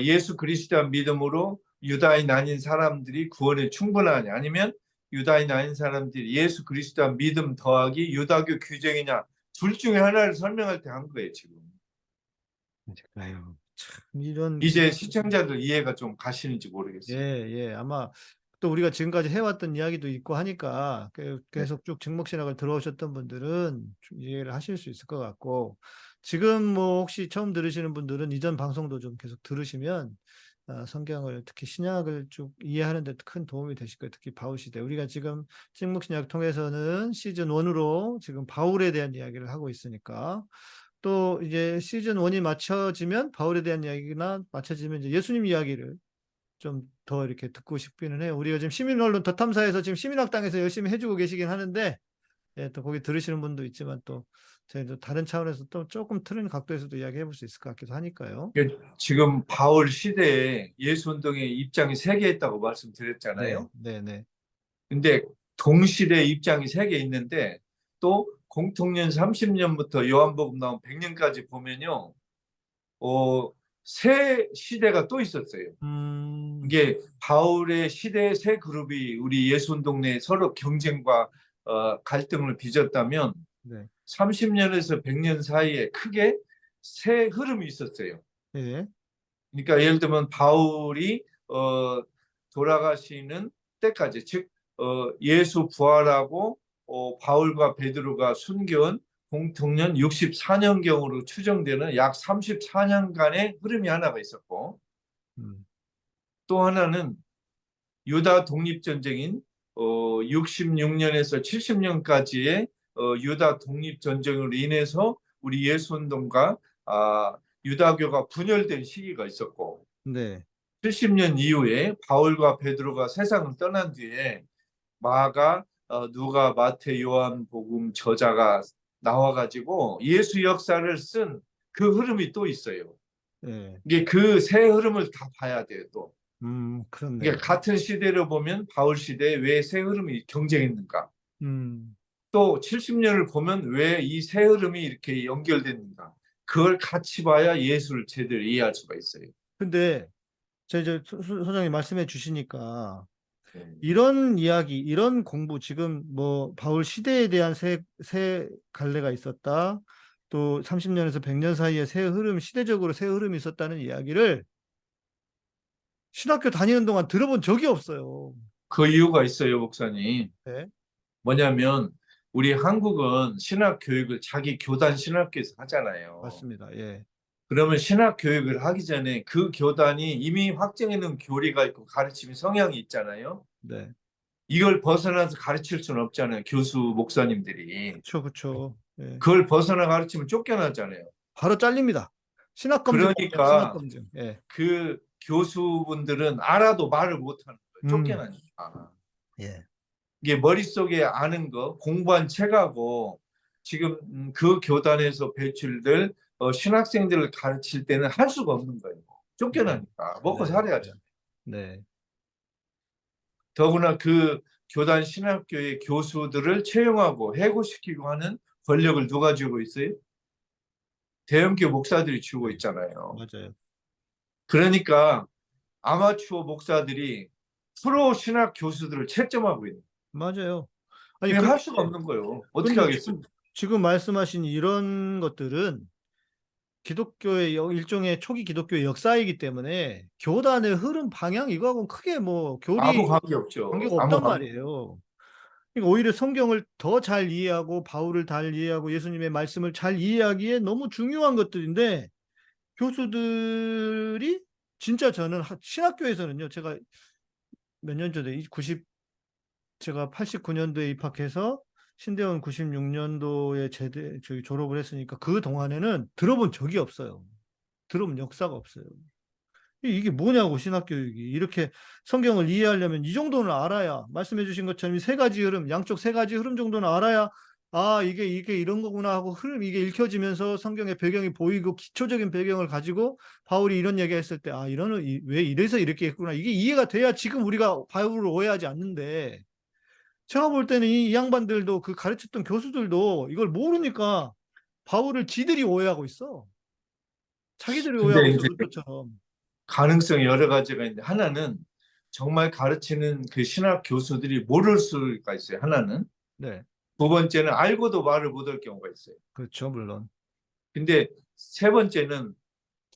예수 그리스도의 믿음으로 유다인 아닌 사람들이 구원에 충분하냐 아니면 유다인 아닌 사람들이 예수 그리스도의 믿음 더하기 유다교 규정이냐 둘 중에 하나를 설명할 때 한 거예요 지금. 아유, 참 이런 이제 시청자들 이해가 좀 가시는지 모르겠어요. 예. 아마 또 우리가 지금까지 해왔던 이야기도 있고 하니까 계속 쭉 증목신학을 들어오셨던 분들은 좀 이해를 하실 수 있을 것 같고 지금 뭐 혹시 처음 들으시는 분들은 이전 방송도 좀 계속 들으시면 성경을 특히 신약을 쭉 이해하는 데 큰 도움이 되실 거예요. 특히 바울 시대. 우리가 지금 찍목신약 통해서는 시즌 1으로 지금 바울에 대한 이야기를 하고 있으니까 또 이제 시즌 1이 맞춰지면 바울에 대한 이야기나 맞춰지면 이제 예수님 이야기를 좀 더 이렇게 듣고 싶기는 해요. 우리가 지금 시민언론 더 탐사에서 지금 시민학당에서 열심히 해주고 계시긴 하는데 예, 또 거기 들으시는 분도 있지만 또 저희도 다른 차원에서 또 조금 틀린 각도에서도 이야기해 볼 수 있을 것 같기도 하니까요. 지금 바울 시대에 예수 운동의 입장이 세 개 있다고 네, 말씀드렸잖아요. 네, 네. 근데 동시대 입장이 세 개 있는데 또 공통년 30년부터 요한복음 나온 100년까지 보면요. 세 시대가 또 있었어요. 이게 바울의 시대의 세 그룹이 우리 예수 운동 내에 서로 경쟁과 갈등을 빚었다면 네, 30년에서 100년 사이에 크게 세 흐름이 있었어요. 예, 그러니까 예를 들면 바울이 돌아가시는 때까지, 즉 예수 부활하고 바울과 베드로가 순교한 공통년 64년경으로 추정되는 약 34년간의 흐름이 하나가 있었고, 음, 또 하나는 유다 독립전쟁인 66년에서 70년까지의 유다 독립전쟁으로 인해서 우리 예수운동과 유다교가 분열된 시기가 있었고, 네, 70년 이후에 바울과 베드로가 세상을 떠난 뒤에 마가, 누가, 마태, 요한 복음 저자가 나와가지고 예수 역사를 쓴 그 흐름이 또 있어요. 예, 이게 그 세 흐름을 다 봐야 돼요, 또. 그렇네요. 그러니까 같은 시대로 보면 바울 시대에 왜 세 흐름이 경쟁했는가? 음, 또 70년을 보면 왜 이 세 흐름이 이렇게 연결됐는가? 그걸 같이 봐야 예수를 제대로 이해할 수가 있어요. 근데 저 소장님 말씀해 주시니까 네. 이런 이야기, 이런 공부, 지금 뭐 바울 시대에 대한 새 갈래가 있었다. 또 30년에서 100년 사이에 새 흐름, 시대적으로 새 흐름이 있었다는 이야기를 신학교 다니는 동안 들어본 적이 없어요. 그 이유가 있어요, 목사님. 네, 뭐냐면 우리 한국은 신학 교육을 자기 교단 신학교에서 하잖아요. 맞습니다. 예, 그러면 신학 교육을 하기 전에 그 교단이 이미 확정해 놓은 교리가 있고 가르침의 성향이 있잖아요. 네, 이걸 벗어나서 가르칠 수는 없잖아요, 교수 목사님들이. 그렇죠, 그렇죠. 예, 그걸 벗어나 가르치면 쫓겨나잖아요. 바로 잘립니다. 신학 검증 없죠, 신학 그러니까 검증. 예, 그 교수분들은 알아도 말을 못하는 거예요. 음, 쫓겨나니까. 예, 이게 머릿속에 아는 거, 공부한 책하고 지금 그 교단에서 배출될 신학생들을 가르칠 때는 할 수가 없는 거예요. 쫓겨나니까. 먹고 네, 살아야죠. 네, 더구나 그 교단 신학교의 교수들을 채용하고 해고시키고 하는 권력을 누가 쥐고 있어요? 대형교 목사들이 쥐고 있잖아요. 맞아요. 그러니까 아마추어 목사들이 프로 신학 교수들을 채점하고 있는 맞아요. 아니, 거예요. 할 수가 없는 거예요. 어떻게 그런데 하겠어요? 지금 말씀하신 이런 것들은 기독교의 일종의 초기 기독교의 역사이기 때문에 교단의 흐름 방향 이거하고는 크게 뭐 아무 교리 관계 없죠. 관계가 아무 없단 관계. 말이에요. 그러니까 오히려 성경을 더 잘 이해하고 바울을 잘 이해하고 예수님의 말씀을 잘 이해하기에 너무 중요한 것들인데 교수들이 진짜 저는 신학교에서는요. 제가 몇 년 전에 제가 89년도에 입학해서 신대원 96년도에 저기 졸업을 했으니까 그 동안에는 들어본 적이 없어요. 들어본 역사가 없어요. 이게 뭐냐고 신학교육이 이렇게 성경을 이해하려면 이 정도는 알아야 말씀해 주신 것처럼 이 세 가지 흐름 양쪽 세 가지 흐름 정도는 알아야 아 이게 이런 거구나 하고 흐름 이게 읽혀지면서 성경의 배경이 보이고 기초적인 배경을 가지고 바울이 이런 얘기했을 때 아 이런 왜 이래서 이렇게 했구나 이게 이해가 돼야 지금 우리가 바울을 오해하지 않는데 제가 볼 때는 이 양반들도 그 가르쳤던 교수들도 이걸 모르니까 바울을 지들이 오해하고 있어. 자기들이 오해하고 근데 있어 이제 루터처럼. 가능성이 여러 가지가 있는데 하나는 정말 가르치는 그 신학 교수들이 모를 수가 있어요. 하나는. 네, 두 번째는 알고도 말을 못할 경우가 있어요. 그렇죠, 물론. 근데 세 번째는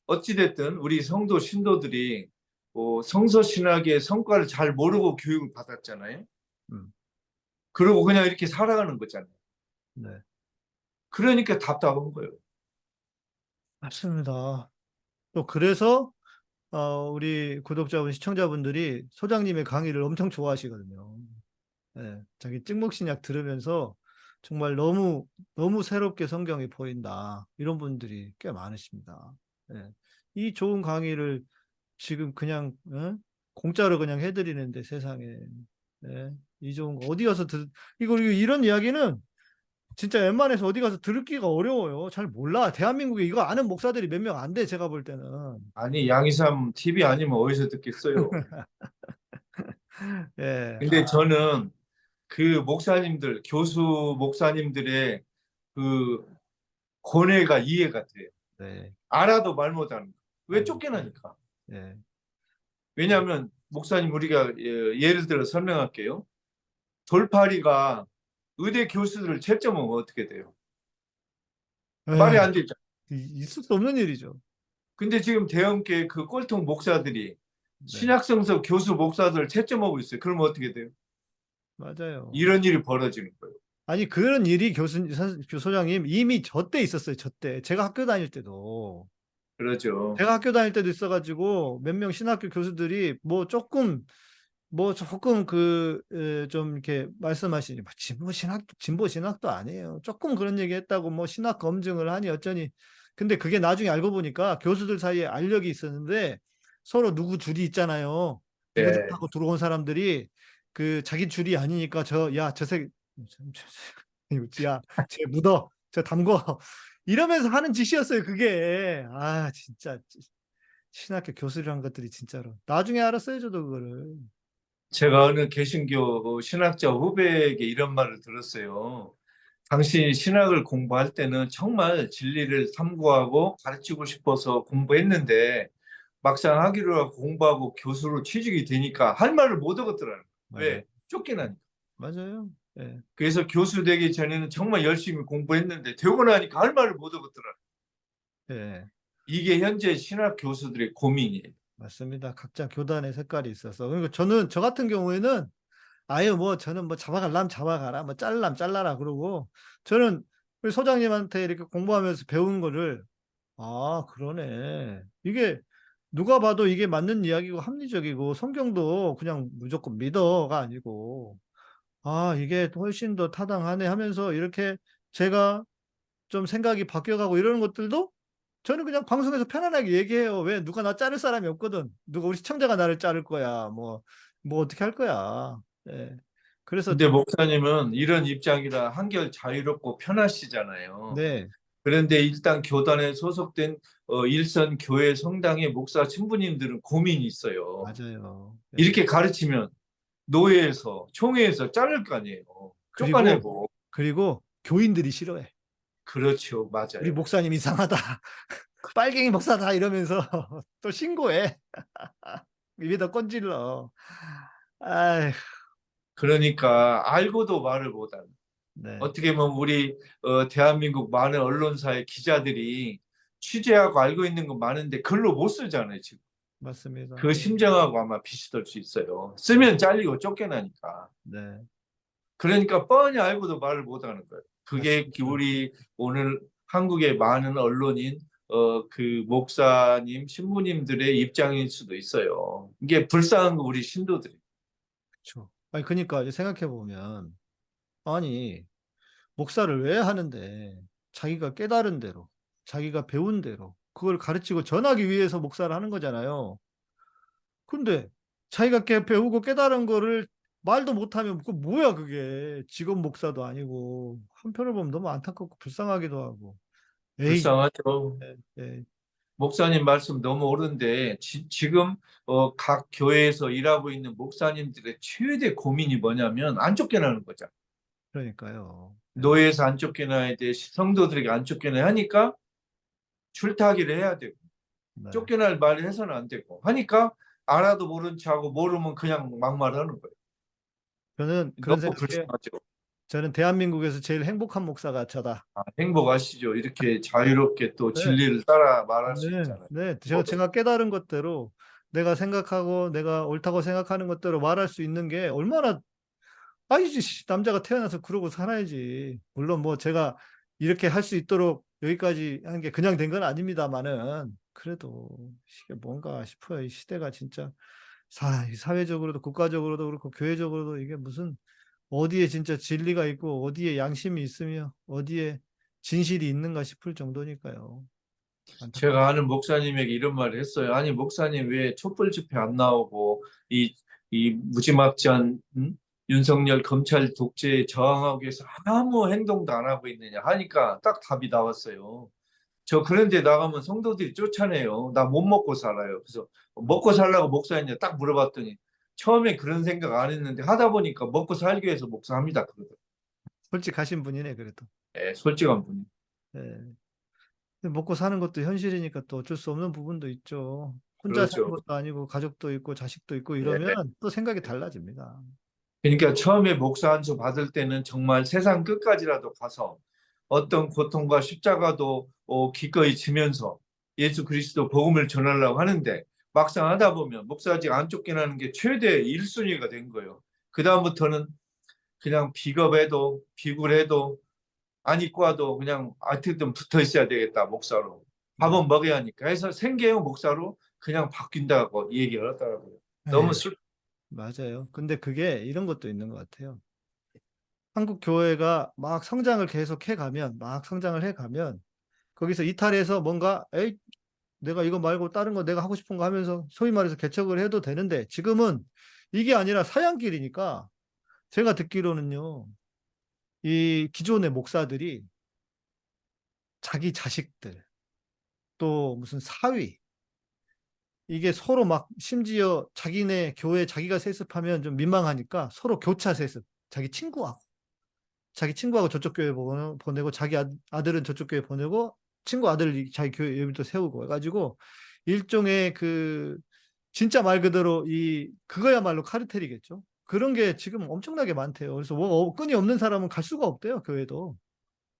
어찌됐든 우리 성도 신도들이 성서 신학의 성과를 잘 모르고 교육을 받았잖아요. 음, 그러고 그냥 이렇게 살아가는 거잖아요. 네, 그러니까 답답한 거예요. 맞습니다. 또 그래서 우리 구독자분, 시청자분들이 소장님의 강의를 엄청 좋아하시거든요. 네, 자기 찍먹신약 들으면서 정말 너무 너무 새롭게 성경이 보인다. 이런 분들이 꽤 많으십니다. 네, 이 좋은 강의를 지금 그냥 공짜로 그냥 해드리는데 세상에 이 좋은 거 어디 가서 이거 이런 이야기는 진짜 웬만해서 어디 가서 들기가 어려워요. 잘 몰라. 대한민국에 이거 아는 목사들이 몇 명 안 돼, 제가 볼 때는. 아니, 양이삼 TV 아니면 어디서 듣겠어요? 예. 근데 저는 그 목사님들, 교수 목사님들의 그 고뇌가 이해가 돼요. 네. 알아도 말 못하는 거. 왜 아, 쫓겨나니까? 예. 왜냐하면 목사님 우리가 예를 들어 설명할게요. 돌팔이가 의대 교수들을 채점하면 어떻게 돼요? 말이 안 되죠. 있을 수 없는 일이죠. 근데 지금 대형교회 그 꼴통 목사들이 네. 신약성서 교수 목사들을 채점하고 있어요. 그러면 어떻게 돼요? 맞아요. 이런 일이 벌어지는 거예요. 아니, 그런 일이 교소장님 이미 저 때 있었어요. 저 때. 제가 학교 다닐 때도. 그러죠. 제가 학교 다닐 때도 있어가지고 몇 명 신학교 교수들이 조금 좀 이렇게 말씀하시니 진보 신학도 아니에요. 조금 그런 얘기 했다고 뭐 신학 검증을 하니 어쩌니. 근데 그게 나중에 알고 보니까 교수들 사이에 알력이 있었는데 서로 누구 줄이 있잖아요. 네. 타고 들어온 사람들이 그 자기 줄이 아니니까 쟤 묻어. 저 담궈. 이러면서 하는 짓이었어요, 그게. 아, 진짜. 신학교 교수라는 것들이 진짜로. 나중에 알았어요, 저도 그거를. 제가 어느 개신교 신학자 후배에게 이런 말을 들었어요. 당신이 신학을 공부할 때는 정말 진리를 탐구하고 가르치고 싶어서 공부했는데 막상 하기로 하고 공부하고 교수로 취직이 되니까 할 말을 못 하겠더라고요. 왜? 맞아요. 쫓겨나니까. 맞아요. 예. 그래서 교수 되기 전에는 정말 열심히 공부했는데 되고 나니까 할 말을 못 하겠더라고요. 예. 이게 현재 신학 교수들의 고민이에요. 맞습니다. 각자 교단의 색깔이 있어서. 그리고 저 같은 경우에는 저는 뭐 잡아갈라면 잡아가라, 뭐 잘라면 잘라라 그러고 저는 우리 소장님한테 이렇게 공부하면서 배운 거를 그러네. 이게 누가 봐도 이게 맞는 이야기고 합리적이고 성경도 그냥 무조건 믿어가 아니고 이게 훨씬 더 타당하네 하면서 이렇게 제가 좀 생각이 바뀌어가고 이러는 것들도 저는 그냥 방송에서 편안하게 얘기해요. 왜 누가 나 자를 사람이 없거든. 누가 우리 시청자가 나를 자를 거야. 뭐 어떻게 할 거야. 예. 그래서 근데 목사님은 이런 입장이라 한결 자유롭고 편하시잖아요. 네, 그런데 일단 교단에 소속된 일선 교회 성당의 목사 신부님들은 고민이 있어요. 맞아요. 예. 이렇게 가르치면 노예에서 총회에서 자를 거 아니에요. 쫓아내고. 그리고 교인들이 싫어해. 그렇죠. 우리 맞아요. 목사님 이상하다. 빨갱이 목사다 이러면서 또 신고해. 입에다 꼰질러. 아휴, 그러니까 알고도 말을 못하는. 네, 어떻게 보면 우리 대한민국 많은 언론사의 기자들이 취재하고 알고 있는 건 많은데 글로 못 쓰잖아요, 지금. 맞습니다. 그 심정하고 아마 비슷할 수 있어요. 쓰면 잘리고 쫓겨나니까. 네, 그러니까 뻔히 알고도 말을 못하는 거예요. 그게 맞습니다. 우리 오늘 한국의 많은 언론인 그 목사님, 신부님들의 입장일 수도 있어요. 이게 불쌍한 거 우리 신도들이. 그렇죠. 아니 그러니까 생각해 보면 목사를 왜 하는데 자기가 깨달은 대로, 자기가 배운 대로 그걸 가르치고 전하기 위해서 목사를 하는 거잖아요. 근데 자기가 배우고 깨달은 거를 말도 못하면 그 뭐야 그게 직업 목사도 아니고 한편을 보면 너무 안타깝고 불쌍하기도 하고 에이 불쌍하죠. 예, 목사님 말씀 너무 옳은데 지금 각 교회에서 일하고 있는 목사님들의 최대 고민이 뭐냐면 안 쫓겨나는 거죠. 그러니까요. 노예에서 안 쫓겨나야 돼, 성도들에게 안 쫓겨나야 하니까 줄타기를 해야 되고 네. 쫓겨날 말을 해서는 안 되고 하니까 알아도 모른 척하고 모르면 그냥 막말하는 거예요. 저는 그런 너무 생각에 불쌍하죠. 저는 대한민국에서 제일 행복한 목사가 저다. 행복하시죠. 이렇게 자유롭게 또 네. 진리를 따라 말할 수 네, 있잖아요. 네. 제가 깨달은 것대로 내가 생각하고 내가 옳다고 생각하는 것대로 말할 수 있는 게 얼마나 남자가 태어나서 그러고 살아야지. 물론 뭐 제가 이렇게 할 수 있도록 여기까지 하는 게 그냥 된 건 아닙니다만은 그래도 이게 뭔가 싶어요. 이 시대가 진짜 사회적으로도 국가적으로도 그렇고 교회적으로도 이게 무슨 어디에 진짜 진리가 있고 어디에 양심이 있으며 어디에 진실이 있는가 싶을 정도니까요. 제가 아는 목사님에게 이런 말을 했어요. 아니 목사님 왜 촛불 집회 안 나오고 이 무지막지한 윤석열 검찰 독재에 저항하기 위해서 아무 행동도 안 하고 있느냐 하니까 딱 답이 나왔어요. 저 그런데 나가면 성도들이 쫓아내요. 나 못 먹고 살아요. 그래서 먹고 살라고 목사했냐 딱 물어봤더니 처음에 그런 생각 안 했는데 하다 보니까 먹고 살기 위해서 목사합니다. 그러더라고요. 솔직하신 분이네, 그래도. 예, 솔직한 분이. 예. 근데 먹고 사는 것도 현실이니까 또 어쩔 수 없는 부분도 있죠. 혼자 사는 그렇죠. 것도 아니고 가족도 있고 자식도 있고 예. 이러면 또 생각이 달라집니다. 그러니까 처음에 목사 안수 받을 때는 정말 세상 끝까지라도 가서 어떤 고통과 십자가도 기꺼이 지면서 예수 그리스도 복음을 전하려고 하는데 막상 하다 보면 목사직 안 쫓겨나는 게 최대 1순위가 된 거예요. 그다음부터는 그냥 비겁해도 비굴해도 안 입고 와도 그냥 어떻게든 붙어 있어야 되겠다 목사로. 밥은 먹여야 하니까 해서 생계형 목사로 그냥 바뀐다고 얘기를 하더라고요. 너무 네, 슬 맞아요. 근데 그게 이런 것도 있는 것 같아요. 한국 교회가 막 성장을 계속 해가면, 막 성장을 해가면, 거기서 이탈해서 뭔가, 에이, 내가 이거 말고 다른 거 내가 하고 싶은 거 하면서 소위 말해서 개척을 해도 되는데, 지금은 이게 아니라 사양길이니까, 제가 듣기로는요, 이 기존의 목사들이 자기 자식들, 또 무슨 사위, 이게 서로 막 심지어 자기네 교회 자기가 세습하면 좀 민망하니까 서로 교차 세습, 자기 친구하고 저쪽 교회 보내고 자기 아들은 저쪽 교회 보내고 친구 아들 자기 교회 예비도 세우고 해가지고 일종의 그 진짜 말 그대로 그거야말로 카르텔이겠죠. 그런 게 지금 엄청나게 많대요. 그래서 뭐 끈이 없는 사람은 갈 수가 없대요, 교회도.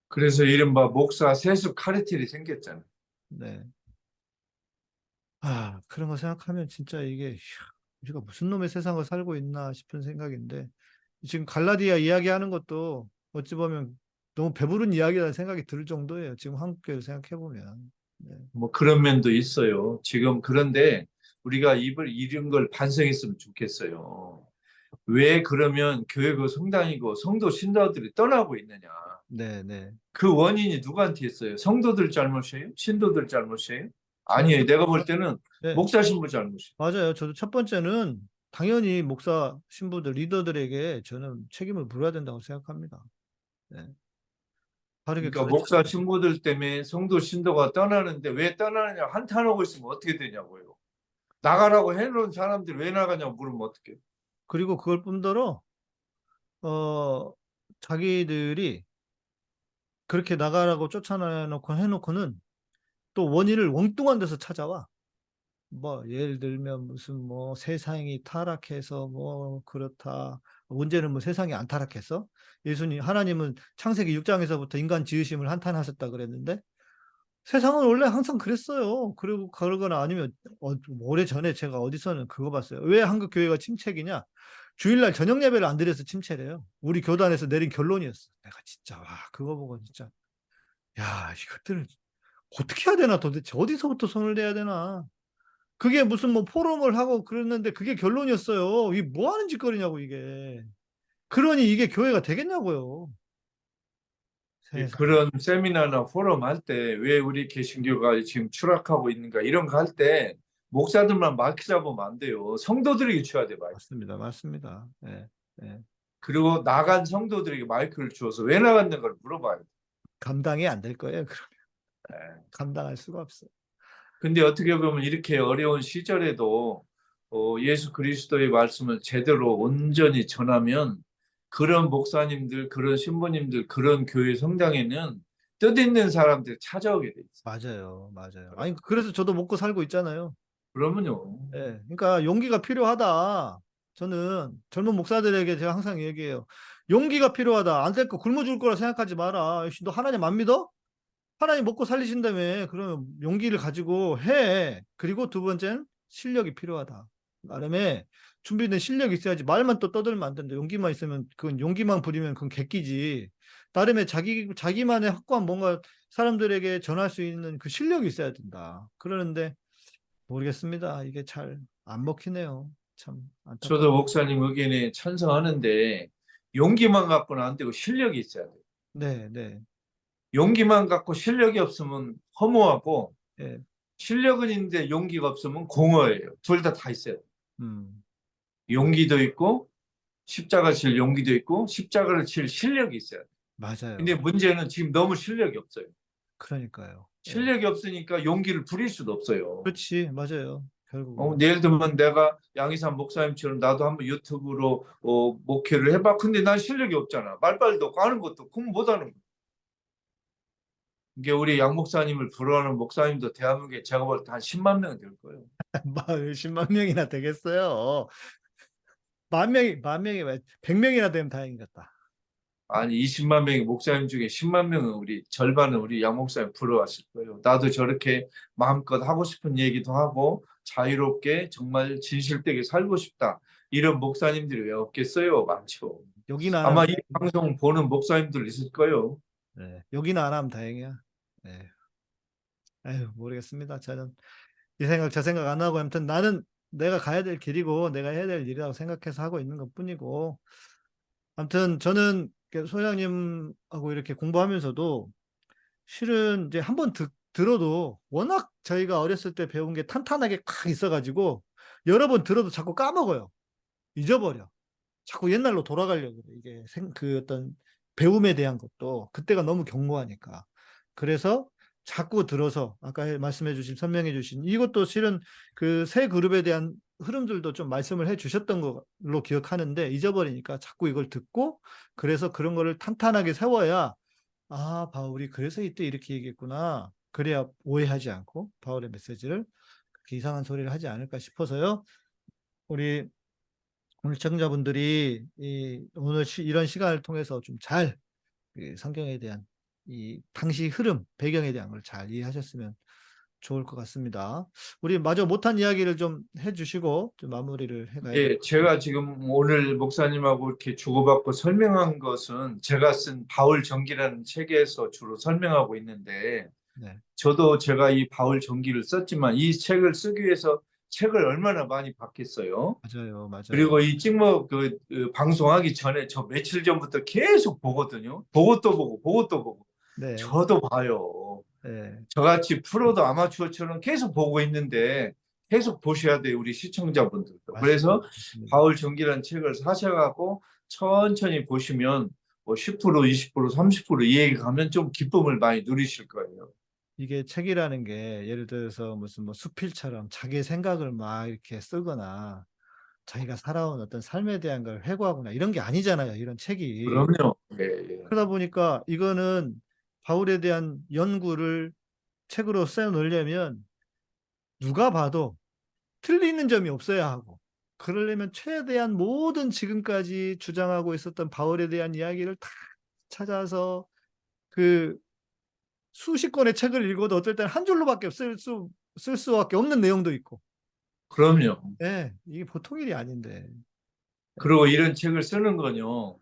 그래서 이른바 목사 세습 카르텔이 생겼잖아요. 네. 그런 거 생각하면 진짜 이게 우리가 무슨 놈의 세상을 살고 있나 싶은 생각인데 지금 갈라디아 이야기하는 것도 어찌 보면 너무 배부른 이야기라는 생각이 들 정도예요. 지금 한국교회를 생각해 보면. 네. 뭐 그런 면도 있어요. 지금 그런데 우리가 이런 걸 반성했으면 좋겠어요. 왜 그러면 교회고 성당이고 성도 신도들이 떠나고 있느냐. 네, 네. 그 원인이 누구한테 있어요? 성도들 잘못이에요? 신도들 잘못이에요? 아니에요. 내가 볼 때는 네, 목사 신부 잘못이에요. 맞아요. 저도 첫 번째는 당연히 목사 신부들 리더들에게 저는 책임을 물어야 된다고 생각합니다. 네. 바르게 그러니까 가르쳐. 목사 신부들 때문에 성도 신도가 떠나는데 왜 떠나느냐 한탄하고 있으면 어떻게 되냐고요. 나가라고 해놓은 사람들이 왜 나가냐고 물으면 어떡해요. 그리고 그걸 뿐더러 자기들이 그렇게 나가라고 쫓아내놓고 해놓고는 또 원인을 엉뚱한 데서 찾아와. 뭐 예를 들면 무슨 뭐 세상이 타락해서 뭐 그렇다. 문제는 뭐 세상이 안 타락했어? 예수님 하나님은 창세기 6장에서부터 인간 지으심을 한탄하셨다 그랬는데 세상은 원래 항상 그랬어요. 그리고 그러거나 아니면 오래전에 제가 어디서는 그거 봤어요. 왜 한국 교회가 침체기냐? 주일날 저녁 예배를 안 드려서 침체래요. 우리 교단에서 내린 결론이었어. 내가 진짜 와 그거 보고 진짜 야 이것들은 어떻게 해야 되나 도대체 어디서부터 손을 대야 되나? 그게 무슨 뭐 포럼을 하고 그랬는데 그게 결론이었어요. 이게 뭐 하는 짓거리냐고 이게. 그러니 이게 교회가 되겠냐고요. 세상. 그런 세미나나 포럼 할 때 왜 우리 개신교가 지금 추락하고 있는가 이런 거 할 때 목사들만 마이크 잡으면 안 돼요. 성도들에게 줘야 돼 마이크. 맞습니다. 맞습니다. 예. 예. 그리고 나간 성도들에게 마이크를 주어서 왜 나갔는 걸 물어봐요. 감당이 안 될 거예요. 그러면 네. 감당할 수가 없어요. 근데 어떻게 보면 이렇게 어려운 시절에도 예수 그리스도의 말씀을 제대로 온전히 전하면 그런 목사님들, 그런 신부님들, 그런 교회 성당에는 뜻있는 사람들이 찾아오게 돼 있어요. 맞아요. 맞아요. 아니 그래서 저도 먹고 살고 있잖아요. 그러면요. 예. 그러니까 용기가 필요하다. 저는 젊은 목사들에게 제가 항상 얘기해요. 용기가 필요하다. 안 될 거 굶어 죽을 거라 생각하지 마라. 너 하나님 안 믿어? 하나님 먹고 살리신다며. 그러면 용기를 가지고 해. 그리고 두 번째는 실력이 필요하다. 나름에 준비된 실력이 있어야지 말만 또 떠들면 안 된다. 용기만 있으면 그건 용기만 부리면 그건 객기지. 나름의 자기만의 확고한 뭔가 사람들에게 전할 수 있는 그 실력이 있어야 된다. 그러는데 모르겠습니다. 이게 잘 안 먹히네요. 참 안타깝. 저도 목사님 의견에 찬성하는데 용기만 갖고는 안 되고 실력이 있어야 돼요. 네, 네. 용기만 갖고 실력이 없으면 허무하고 예. 실력은 있는데 용기가 없으면 공허해요. 둘 다 있어야 돼요. 음. 용기도 있고 십자가 질 용기도 있고 십자가를 칠 실력이 있어요. 맞아요. 근데 문제는 지금 너무 실력이 없어요. 그러니까요. 예. 실력이 없으니까 용기를 부릴 수도 없어요. 그렇지, 맞아요. 결국은. 예를 들면 내가 양희삼 목사님처럼 나도 한번 유튜브로 목회를 해봐. 근데 난 실력이 없잖아. 말빨도 없고 하는 것도 공부 못하는 거. 이게 우리 양 목사님을 부러워하는 목사님도 대한민국에 제가 볼 때 한 10만 명 될 거예요. 10만 명이나 되겠어요. 만 명이 100명이나 되면 다행이겠다. 아니 20만 명의 목사님 중에 10만 명은 우리 절반은 우리 양 목사님 부러워하실 거예요. 나도 저렇게 마음껏 하고 싶은 얘기도 하고 자유롭게 정말 진실되게 살고 싶다. 이런 목사님들이 왜 없겠어요? 많죠. 여기는 안 아마 하면 이 방송 보는 목사님들 있을 거예요. 네, 여기는 안 하면 다행이야. 네. 아유, 모르겠습니다. 저는 이 생각 저 생각 안 하고 아무튼 나는 내가 가야 될 길이고 내가 해야 될 일이라고 생각해서 하고 있는 것뿐이고 아무튼 저는 소장님하고 이렇게 공부하면서도 실은 이제 한번 들어도 워낙 저희가 어렸을 때 배운 게 탄탄하게 탁 있어가지고 여러 번 들어도 자꾸 까먹어요. 잊어버려. 자꾸 옛날로 돌아가려고 그래. 이게 그 어떤 배움에 대한 것도 그때가 너무 견고하니까. 그래서 자꾸 들어서 아까 말씀해 주신 설명해 주신 이것도 실은 그 새 그룹에 대한 흐름들도 좀 말씀을 해 주셨던 걸로 기억하는데 잊어버리니까 자꾸 이걸 듣고 그래서 그런 거를 탄탄하게 세워야 아, 바울이 그래서 이때 이렇게 얘기했구나. 그래야 오해하지 않고 바울의 메시지를 그렇게 이상한 소리를 하지 않을까 싶어서요. 우리 오늘 시청자분들이 오늘 이런 시간을 통해서 좀 잘 성경에 대한 이 당시 흐름, 배경에 대한 걸 잘 이해하셨으면 좋을 것 같습니다. 우리 마저 못한 이야기를 좀 해주시고 좀 마무리를 해가야 예, 제가 지금 오늘 목사님하고 이렇게 주고받고 설명한 것은 제가 쓴 바울 전기라는 책에서 주로 설명하고 있는데 네. 저도 제가 이 바울 전기를 썼지만 이 책을 쓰기 위해서 책을 얼마나 많이 봤겠어요. 맞아요, 맞아요. 그리고 이 찍먹 그 방송하기 전에 저 며칠 전부터 계속 보거든요. 보고 또 보고 보고 또 보고. 네, 저도 봐요. 네, 저같이 프로도 아마추어처럼 계속 보고 있는데 계속 보셔야 돼요. 우리 시청자분들도. 그래서 맞습니다. 바울 전기라는 책을 사셔갖고 천천히 보시면 뭐 10%, 20%, 30% 이해가 가면 좀 기쁨을 많이 누리실 거예요. 이게 책이라는 게 예를 들어서 무슨 뭐 수필처럼 자기의 생각을 막 이렇게 쓰거나 자기가 살아온 어떤 삶에 대한 걸 회고하거나 이런 게 아니잖아요. 이런 책이. 그럼요. 예, 예. 그러다 보니까 이거는 바울에 대한 연구를 책으로 써놓으려면 누가 봐도 틀리는 점이 없어야 하고 그러려면 최대한 모든 지금까지 주장하고 있었던 바울에 대한 이야기를 다 찾아서 그 수십 권의 책을 읽어도 어떨 때는 한 줄로밖에 쓸 수밖에 없는 내용도 있고. 그럼요. 네, 이게 보통 일이 아닌데. 그리고 이런 책을 쓰는 건요,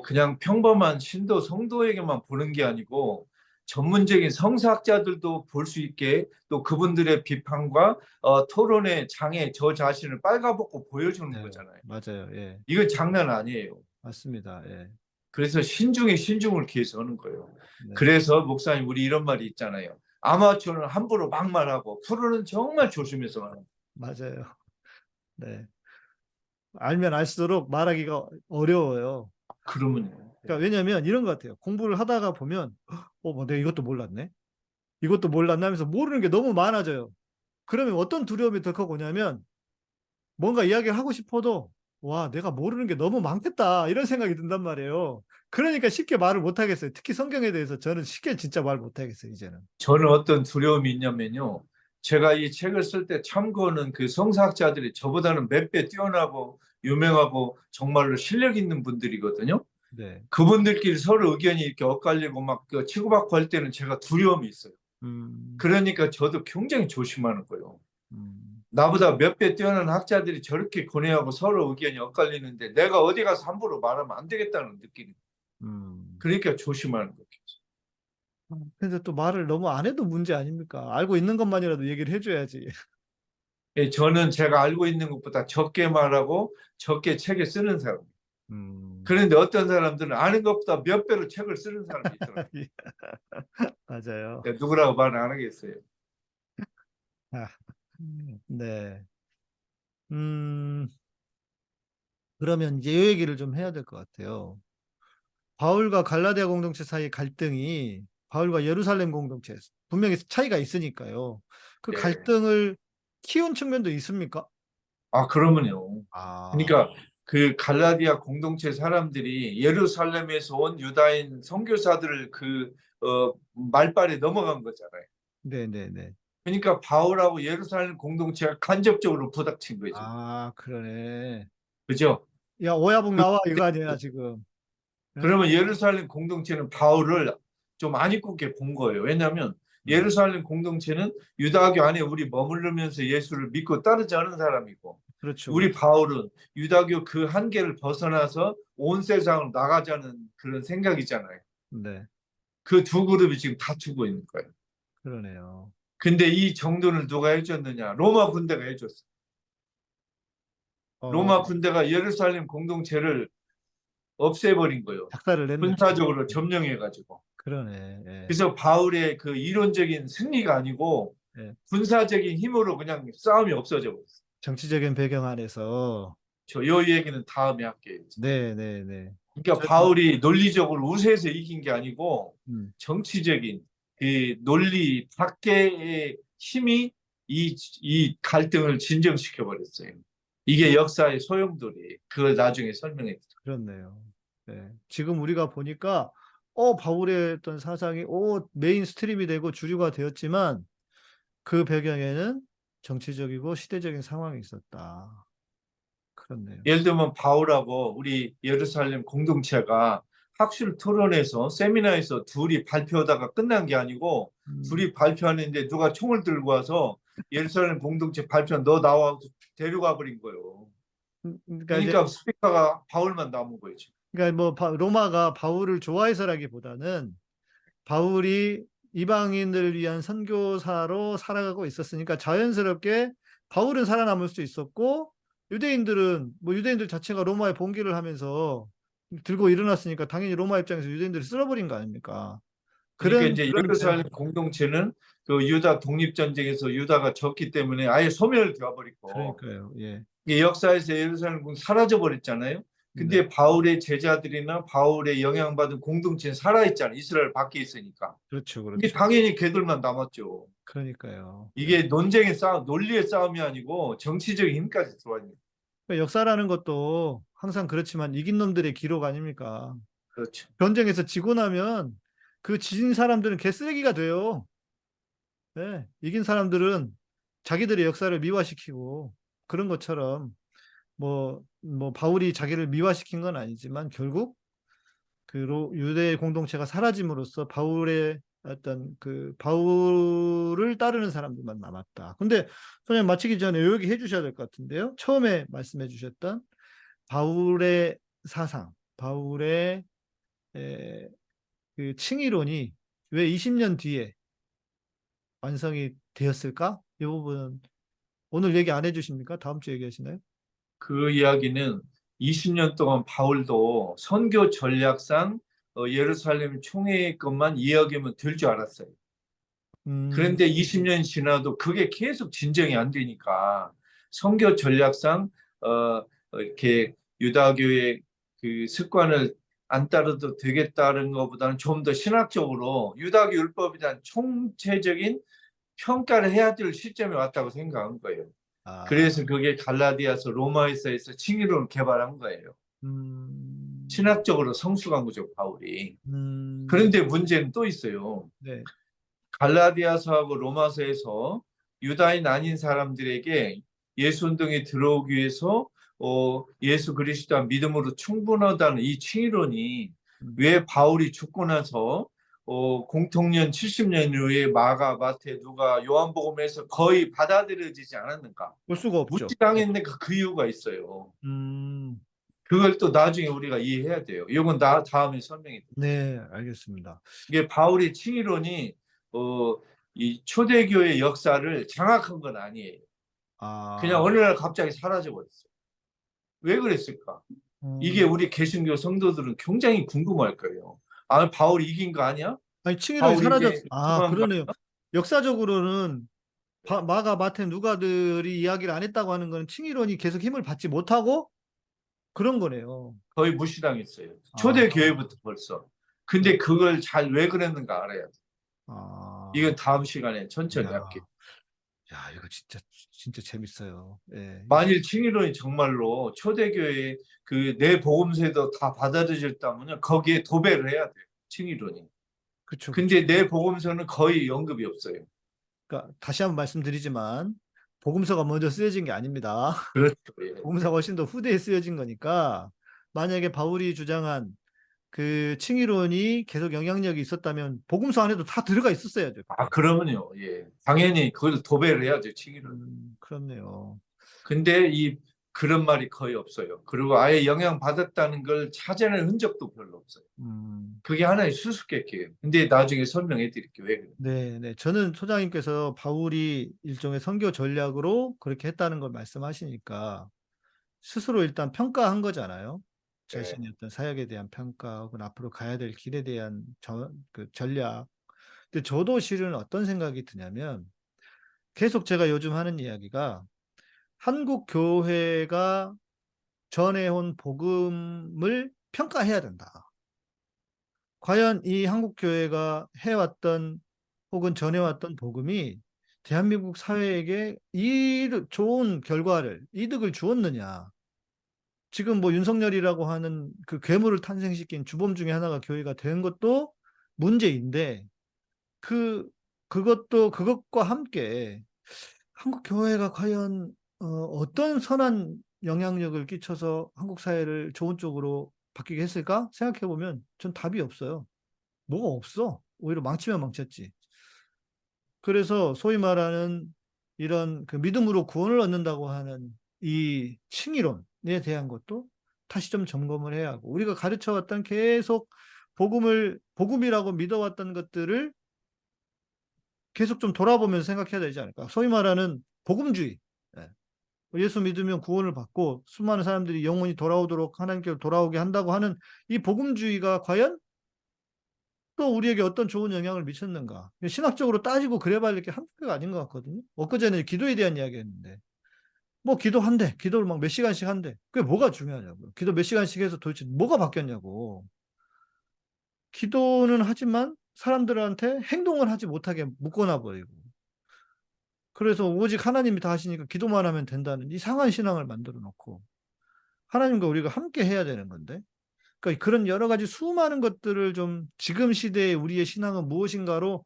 그냥 평범한 신도 성도에게만 보는 게 아니고 전문적인 성사학자들도 볼 수 있게 또 그분들의 비판과 토론의 장에 저 자신을 빨가벗고 보여주는 네, 거잖아요. 맞아요. 예, 이건 장난 아니에요. 맞습니다. 예. 그래서 신중에 신중을 기해서 하는 거예요. 네, 그래서 목사님 우리 이런 말이 있잖아요. 아마추어는 함부로 막말하고 프로는 정말 조심해서 하는 거예요. 맞아요. 네. 알면 알수록 말하기가 어려워요. 그러면요. 그러니까 왜냐하면 이런 것 같아요. 공부를 하다가 보면, 뭐 내가 이것도 몰랐네. 이것도 몰랐나 하면서 모르는 게 너무 많아져요. 그러면 어떤 두려움이 더 크고 오냐면 뭔가 이야기를 하고 싶어도 와, 내가 모르는 게 너무 많겠다 이런 생각이 든단 말이에요. 그러니까 쉽게 말을 못 하겠어요. 특히 성경에 대해서 저는 쉽게 진짜 말 못 하겠어요, 이제는. 저는 어떤 두려움이 있냐면요. 제가 이 책을 쓸 때 참고는 그 성사학자들이 저보다는 몇 배 뛰어나고 유명하고 정말로 실력 있는 분들이거든요. 네. 그분들끼리 서로 의견이 이렇게 엇갈리고 막 치고받고 할 때는 제가 두려움이 있어요. 그러니까 저도 굉장히 조심하는 거예요. 나보다 몇 배 뛰어난 학자들이 저렇게 고뇌하고 서로 의견이 엇갈리는데 내가 어디 가서 함부로 말하면 안 되겠다는 느낌이. 그러니까 조심하는 거죠. 근데 또 말을 너무 안 해도 문제 아닙니까? 알고 있는 것만이라도 얘기를 해줘야지. 예, 저는 제가 알고 있는 것보다 적게 말하고 적게 책에 쓰는 사람. 그런데 어떤 사람들은 아는 것보다 몇 배로 책을 쓰는 사람이 있더라고요. 맞아요. 누구라고 말 안 하겠어요. 아, 네. 그러면 이제 이 얘기를 좀 해야 될 것 같아요. 바울과 갈라디아 공동체 사이의 갈등이 바울과 예루살렘 공동체 분명히 차이가 있으니까요. 그 네. 갈등을 키운 측면도 있습니까? 아, 그러면요. 아, 그러니까 그 갈라디아 공동체 사람들이 예루살렘에서 온 유다인 선교사들을 말발에 넘어간 거잖아요. 네네네. 그러니까 바울하고 예루살렘 공동체가 간접적으로 부닥친 거죠. 아, 그러네. 그죠? 야, 오야복 나와 이거 아니야 지금. 예? 그러면 예루살렘 공동체는 바울을 좀 안 이쁘게 본 거예요. 왜냐하면 예루살렘 공동체는 유다교 안에 우리 머무르면서 예수를 믿고 따르지 않은 사람이고, 그렇죠, 우리 그렇죠. 바울은 유다교 그 한계를 벗어나서 온 세상을 나가자는 그런 생각이잖아요. 네, 그 두 그룹이 지금 다투고 있는 거예요. 그러네요. 근데 이 정도를 누가 해줬느냐? 로마 군대가 해줬어. 어, 로마 군대가 예루살렘 공동체를 없애버린 거예요. 작사를 냈네. 군사적으로 점령해가지고. 그러네. 예, 그래서 바울의 그 이론적인 승리가 아니고 예. 군사적인 힘으로 그냥 싸움이 없어져 버렸어요. 정치적인 배경 안에서. 요 얘기는 다음에 할게요. 네, 네, 네. 그러니까 바울이 논리적으로 우세해서 이긴 게 아니고 음, 정치적인 그 논리 밖의 힘이 이 갈등을 진정시켜 버렸어요. 이게 역사의 소용돌이. 그걸 나중에 설명해 드릴게요. 그렇네요. 네. 지금 우리가 보니까 바울의 어떤 사상이 메인 스트림이 되고 주류가 되었지만 그 배경에는 정치적이고 시대적인 상황이 있었다. 그렇네요. 예를 들면 바울하고 우리 예루살렘 공동체가 학술 토론에서 세미나에서 둘이 발표하다가 끝난 게 아니고 둘이 발표하는데 누가 총을 들고 와서 예루살렘 공동체 발표 너 나와 데려가 버린 거예요. 그러니까 이제 그러니까 스피커가 바울만 남은 거죠. 그러니까 뭐 로마가 바울을 좋아해서라기보다는 바울이 이방인들을 위한 선교사로 살아가고 있었으니까 자연스럽게 바울은 살아남을 수 있었고 유대인들은 뭐 유대인들 자체가 로마에 봉기를 하면서 들고 일어났으니까 당연히 로마 입장에서 유대인들을 쓸어버린 거 아닙니까? 그러니까 그런 이제 그런 예루살렘 공동체는 그 유다 독립전쟁에서 유다가 졌기 때문에 아예 소멸되어 버리고 그러니까요. 예. 이게 역사에서 예루살렘 공동체 사라져 버렸잖아요. 근데 네. 바울의 제자들이나 바울의 영향받은 공동체는 살아있잖아요. 이스라엘 밖에 있으니까. 그렇죠, 이게 그렇죠. 당연히 걔들만 남았죠. 그러니까요. 이게 논쟁의 싸움, 논리의 싸움이 아니고 정치적인 힘까지 들어와 있는. 그러니까 역사라는 것도 항상 그렇지만 이긴 놈들의 기록 아닙니까? 그렇죠. 전쟁에서 지고 나면 그 지진 사람들은 개쓰레기가 돼요. 네, 이긴 사람들은 자기들의 역사를 미화시키고 그런 것처럼 뭐 바울이 자기를 미화시킨 건 아니지만 결국 그 유대 공동체가 사라짐으로써 바울의 어떤 그 바울을 따르는 사람들만 남았다. 근데 선생님 마치기 전에 여기 해주셔야 될 것 같은데요. 처음에 말씀해 주셨던 바울의 사상, 바울의 그 칭의론이 왜 20년 뒤에 완성이 되었을까? 이 부분은 오늘 얘기 안 해주십니까? 다음 주에 얘기하시나요? 그 이야기는 20년 동안 바울도 선교 전략상 예루살렘 총회 것만 이야기하면 될 줄 알았어요. 그런데 20년이 지나도 그게 계속 진정이 안 되니까 선교 전략상 이렇게 유다교의 그 습관을 안 따라도 되겠다는 것보다는 좀 더 신학적으로 유다교 율법에 대한 총체적인 평가를 해야 될 시점에 왔다고 생각한 거예요. 그래서 그게 갈라디아서 로마에서에서 칭의론을 개발한 거예요. 신학적으로 성숙한 거죠, 바울이. 그런데 문제는 또 있어요. 네. 갈라디아서하고 로마서에서 유다인 아닌 사람들에게 예수 운동에 들어오기 위해서 예수 그리스도 믿음으로 충분하다는 이 칭의론이 왜 바울이 죽고 나서 공통년 70년 후에 마가, 마태, 누가, 요한복음에서 거의 받아들여지지 않았는가? 볼 수가 없죠. 무지당했는가 그 이유가 있어요. 음, 그걸 또 나중에 우리가 이해해야 돼요. 이건 다음에 설명해 드릴게요. 네, 알겠습니다. 이게 바울의 칭의론이 이 초대교회 역사를 장악한 건 아니에요. 그냥 어느 날 갑자기 사라져 버렸어요. 왜 그랬을까? 이게 우리 개신교 성도들은 굉장히 궁금할 거예요. 아, 바울이 이긴 거 아니야? 아니 칭의론이 바울이 사라졌. 이제 그러네요. 역사적으로는 마가, 마태, 누가들이 이야기를 안 했다고 하는 건 칭의론이 계속 힘을 받지 못하고 그런 거네요. 거의 무시당했어요. 초대 교회부터 벌써. 근데 그걸 잘 왜 그랬는가 알아야 돼. 아, 이건 다음 시간에 천천히 야, 할게. 야, 이거 진짜 재밌어요. 예. 만일 칭의론이 정말로 초대교회 그 내 복음서에도 다 받아들여졌다면 거기에 도배를 해야 돼요. 칭의론이. 그쵸, 그쵸. 근데 내 복음서는 거의 언급이 없어요. 그러니까 다시 한번 말씀드리지만 복음서가 먼저 쓰여진 게 아닙니다. 그렇죠. 예. 복음서가 훨씬 더 후대에 쓰여진 거니까 만약에 바울이 주장한 그 칭의론이 계속 영향력이 있었다면 복음서 안에도 다 들어가 있었어야죠. 아, 그러면요. 예. 당연히 그걸 도배를 해야죠, 칭의론. 그렇네요. 근데 그런 말이 거의 없어요. 그리고 아예 영향받았다는 걸 찾아낸 흔적도 별로 없어요. 음, 그게 하나의 수수께끼예요. 근데 나중에 설명해 드릴게요. 왜 그래. 네, 네. 저는 소장님께서 바울이 일종의 선교 전략으로 그렇게 했다는 걸 말씀하시니까 스스로 일단 평가한 거잖아요. 예. 자신의 어떤 사역에 대한 평가 혹은 앞으로 가야 될 길에 대한 그 전략. 근데 저도 실은 어떤 생각이 드냐면 계속 제가 요즘 하는 이야기가 한국 교회가 전해온 복음을 평가해야 된다. 과연 이 한국 교회가 해왔던 혹은 전해왔던 복음이 대한민국 사회에게 좋은 결과를, 이득을 주었느냐. 지금 뭐 윤석열이라고 하는 그 괴물을 탄생시킨 주범 중에 하나가 교회가 된 것도 문제인데, 그것과 함께 한국 교회가 과연 어떤 선한 영향력을 끼쳐서 한국 사회를 좋은 쪽으로 바뀌게 했을까? 생각해 보면 전 답이 없어요. 뭐가 없어. 오히려 망치면 망쳤지. 그래서 소위 말하는 이런 그 믿음으로 구원을 얻는다고 하는 이 칭의론에 대한 것도 다시 좀 점검을 해야 하고 우리가 가르쳐 왔던 계속 복음이라고 믿어왔던 것들을 계속 좀 돌아보면서 생각해야 되지 않을까. 소위 말하는 복음주의. 예. 예수 믿으면 구원을 받고 수많은 사람들이 영원히 돌아오도록 하나님께로 돌아오게 한다고 하는 이 복음주의가 과연 또 우리에게 어떤 좋은 영향을 미쳤는가. 신학적으로 따지고 그래봐야 게 한두 개가 아닌 것 같거든요. 엊그제는 기도에 대한 이야기 했는데 뭐 기도한대. 기도를 막 몇 시간씩 한대. 그게 뭐가 중요하냐고요. 기도 몇 시간씩 해서 도대체 뭐가 바뀌었냐고. 기도는 하지만 사람들한테 행동을 하지 못하게 묶어놔 버리고. 그래서 오직 하나님이 다 하시니까 기도만 하면 된다는 이상한 신앙을 만들어 놓고 하나님과 우리가 함께 해야 되는 건데 그러니까 그런 여러 가지 수많은 것들을 좀 지금 시대의 우리의 신앙은 무엇인가로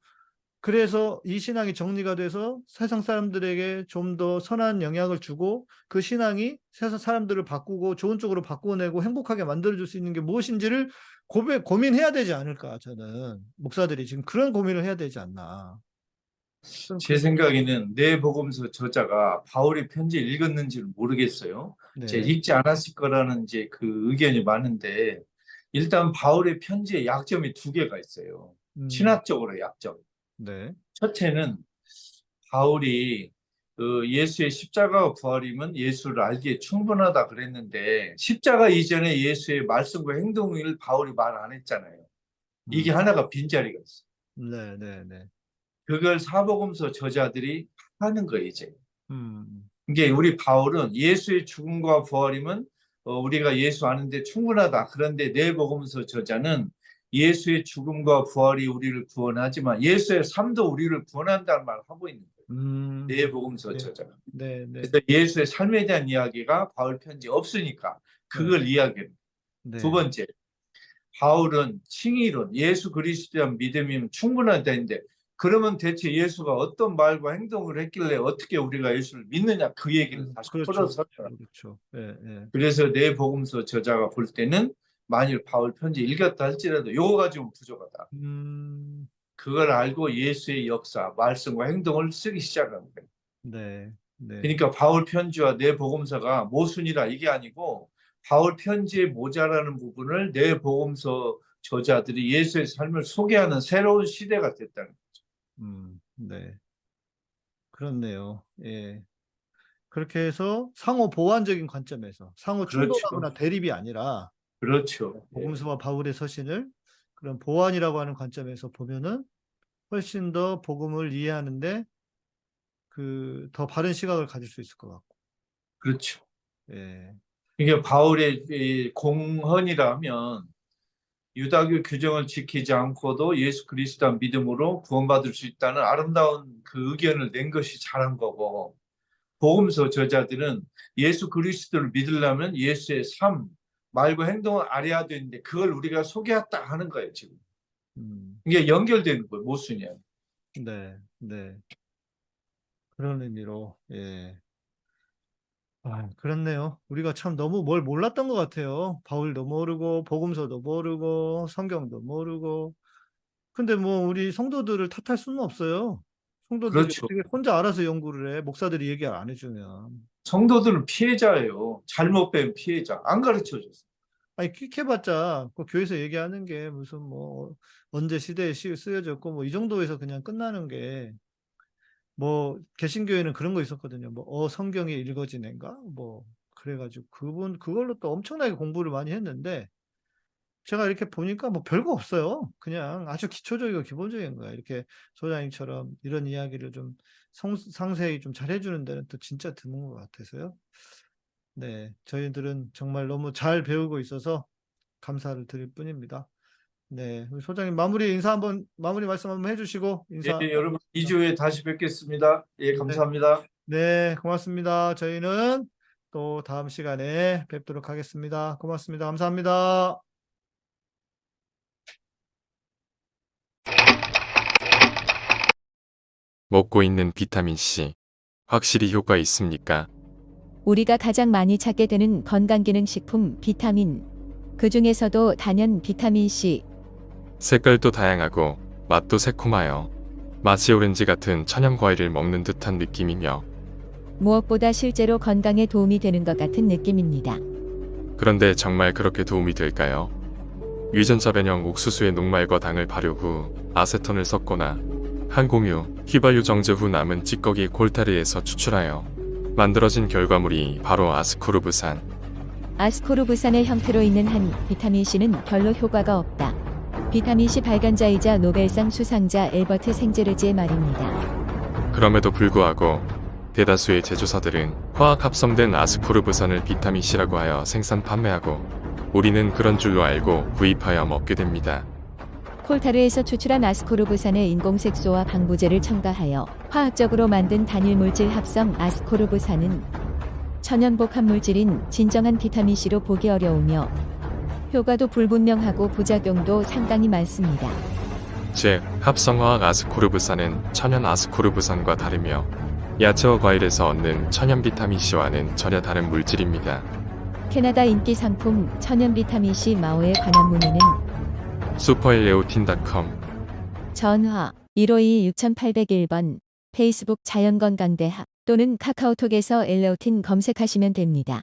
그래서 이 신앙이 정리가 돼서 세상 사람들에게 좀 더 선한 영향을 주고 그 신앙이 세상 사람들을 바꾸고 좋은 쪽으로 바꾸어내고 행복하게 만들어줄 수 있는 게 무엇인지를 고민해야 되지 않을까 저는 목사들이 지금 그런 고민을 해야 되지 않나. 제 생각에는 내 복음서 저자가 바울의 편지를 읽었는지를 모르겠어요. 제 네. 읽지 않았을 거라는 이제 그 의견이 많은데 일단 바울의 편지에 약점이 두 개가 있어요. 신학적으로 약점. 네. 첫째는 바울이 예수의 십자가와 부활이면 예수를 알기에 충분하다 그랬는데 십자가 이전에 예수의 말씀과 행동을 바울이 말 안 했잖아요. 이게 하나가 빈자리가 있어요. 네, 네, 네. 그걸 사복음서 저자들이 하는 거예요, 이제. 음, 이게 우리 바울은 예수의 죽음과 부활이면 우리가 예수 아는데 충분하다. 그런데 내 복음서 저자는 예수의 죽음과 부활이 우리를 구원하지만 예수의 삶도 우리를 구원한다는 말을 하고 있는 거예요. 내 복음서 네, 저자가. 네, 네, 그래서 예수의 삶에 대한 이야기가 바울 편지에 없으니까 그걸 이야기합니다. 네. 두 번째, 바울은 칭의론, 예수 그리스도에 대한 믿음이면 충분하다는데 그러면 대체 예수가 어떤 말과 행동을 했길래 어떻게 우리가 예수를 믿느냐 그 얘기를 다시 그렇죠. 풀어서 그렇죠. 예, 예. 그래서 내 복음서 저자가 볼 때는 만일 바울 편지 읽었다 할지라도 요거 가지고는 부족하다. 음, 그걸 알고 예수의 역사, 말씀과 행동을 쓰기 시작한 거예요. 네, 네, 그러니까 바울 편지와 내 복음서가 모순이라 이게 아니고 바울 편지에 모자라는 부분을 내 복음서 저자들이 예수의 삶을 소개하는 새로운 시대가 됐다는 거죠. 네. 그렇네요. 예. 그렇게 해서 상호 보완적인 관점에서 상호 그렇죠. 충돌하거나 대립이 아니라 그렇죠. 예. 복음서와 바울의 서신을 그런 보완이라고 하는 관점에서 보면은 훨씬 더 복음을 이해하는데 그 더 바른 시각을 가질 수 있을 것 같고. 그렇죠. 예. 이게 바울의 이 공헌이라면 유다교 규정을 지키지 않고도 예수 그리스도 믿음으로 구원받을 수 있다는 아름다운 그 의견을 낸 것이 잘한 거고, 복음서 저자들은 예수 그리스도를 믿으려면 예수의 삶, 말과 행동을 알아야 되는데 그걸 우리가 소개했다 하는 거예요, 지금. 이게 연결되는 거예요, 모순이야. 네, 네. 그런 의미로, 예. 아, 그렇네요. 우리가 참 너무 뭘 몰랐던 것 같아요. 바울도 모르고, 복음서도 모르고, 성경도 모르고. 근데 뭐, 우리 성도들을 탓할 수는 없어요. 성도들이 그렇죠. 어떻게 혼자 알아서 연구를 해. 목사들이 얘기 안 해주면. 성도들은 피해자예요. 잘못 된 피해자. 안 가르쳐 줬어요. 아니, 킥해봤자, 그 교회에서 얘기하는 게 무슨 뭐, 언제 시대에 쓰여졌고, 뭐, 이 정도에서 그냥 끝나는 게, 뭐 개신교에는 그런 거 있었거든요. 뭐 성경이 읽어지는가? 뭐 그래가지고 그걸로 또 엄청나게 공부를 많이 했는데 제가 이렇게 보니까 뭐 별거 없어요. 그냥 아주 기초적이고 기본적인 거예요. 이렇게 소장님처럼 이런 이야기를 좀 상세히 좀 잘해주는 데는 또 진짜 드문 것 같아서요. 네, 저희들은 정말 너무 잘 배우고 있어서 감사를 드릴 뿐입니다. 네, 우리 소장님 마무리 말씀 한번 해주시고 인사. 예, 여러분 2주 후에 다시 뵙겠습니다. 예, 감사합니다. 네, 고맙습니다. 저희는 또 다음 시간에 뵙도록 하겠습니다. 고맙습니다. 감사합니다. 먹고 있는 비타민C 확실히 효과 있습니까? 우리가 가장 많이 찾게 되는 건강기능식품 비타민. 그 중에서도 단연 비타민C. 색깔도 다양하고 맛도 새콤하여 마치 오렌지 같은 천연 과일을 먹는 듯한 느낌이며, 무엇보다 실제로 건강에 도움이 되는 것 같은 느낌입니다. 그런데 정말 그렇게 도움이 될까요? 유전자 변형 옥수수의 녹말과 당을 발효 후 아세톤을 섞거나 항공유, 휘발유 정제 후 남은 찌꺼기 콜타르에서 추출하여 만들어진 결과물이 바로 아스코르브산. 아스코르브산의 형태로 있는 한 비타민C는 별로 효과가 없다. 비타민C 발간자이자 노벨상 수상자 엘버트 생제르지의 말입니다. 그럼에도 불구하고 대다수의 제조사들은 화학 합성된 아스코르브산을 비타민C라고 하여 생산 판매하고, 우리는 그런 줄로 알고 구입하여 먹게 됩니다. 콜타르에서 추출한 아스코르브산에 인공색소와 방부제를 첨가하여 화학적으로 만든 단일 물질 합성 아스코르브산은 천연 복합 물질인 진정한 비타민C로 보기 어려우며 효과도 불분명하고 부작용도 상당히 많습니다. 즉, 합성화학 아스코르브산은 천연 아스코르브산과 다르며 야채와 과일에서 얻는 천연 비타민C와는 전혀 다른 물질입니다. 캐나다 인기 상품 천연 비타민C 마오에 관한 문의는 슈퍼엘레오틴.com. 전화 1522-6801번, 페이스북 자연건강대학 또는 카카오톡에서 엘레오틴 검색하시면 됩니다.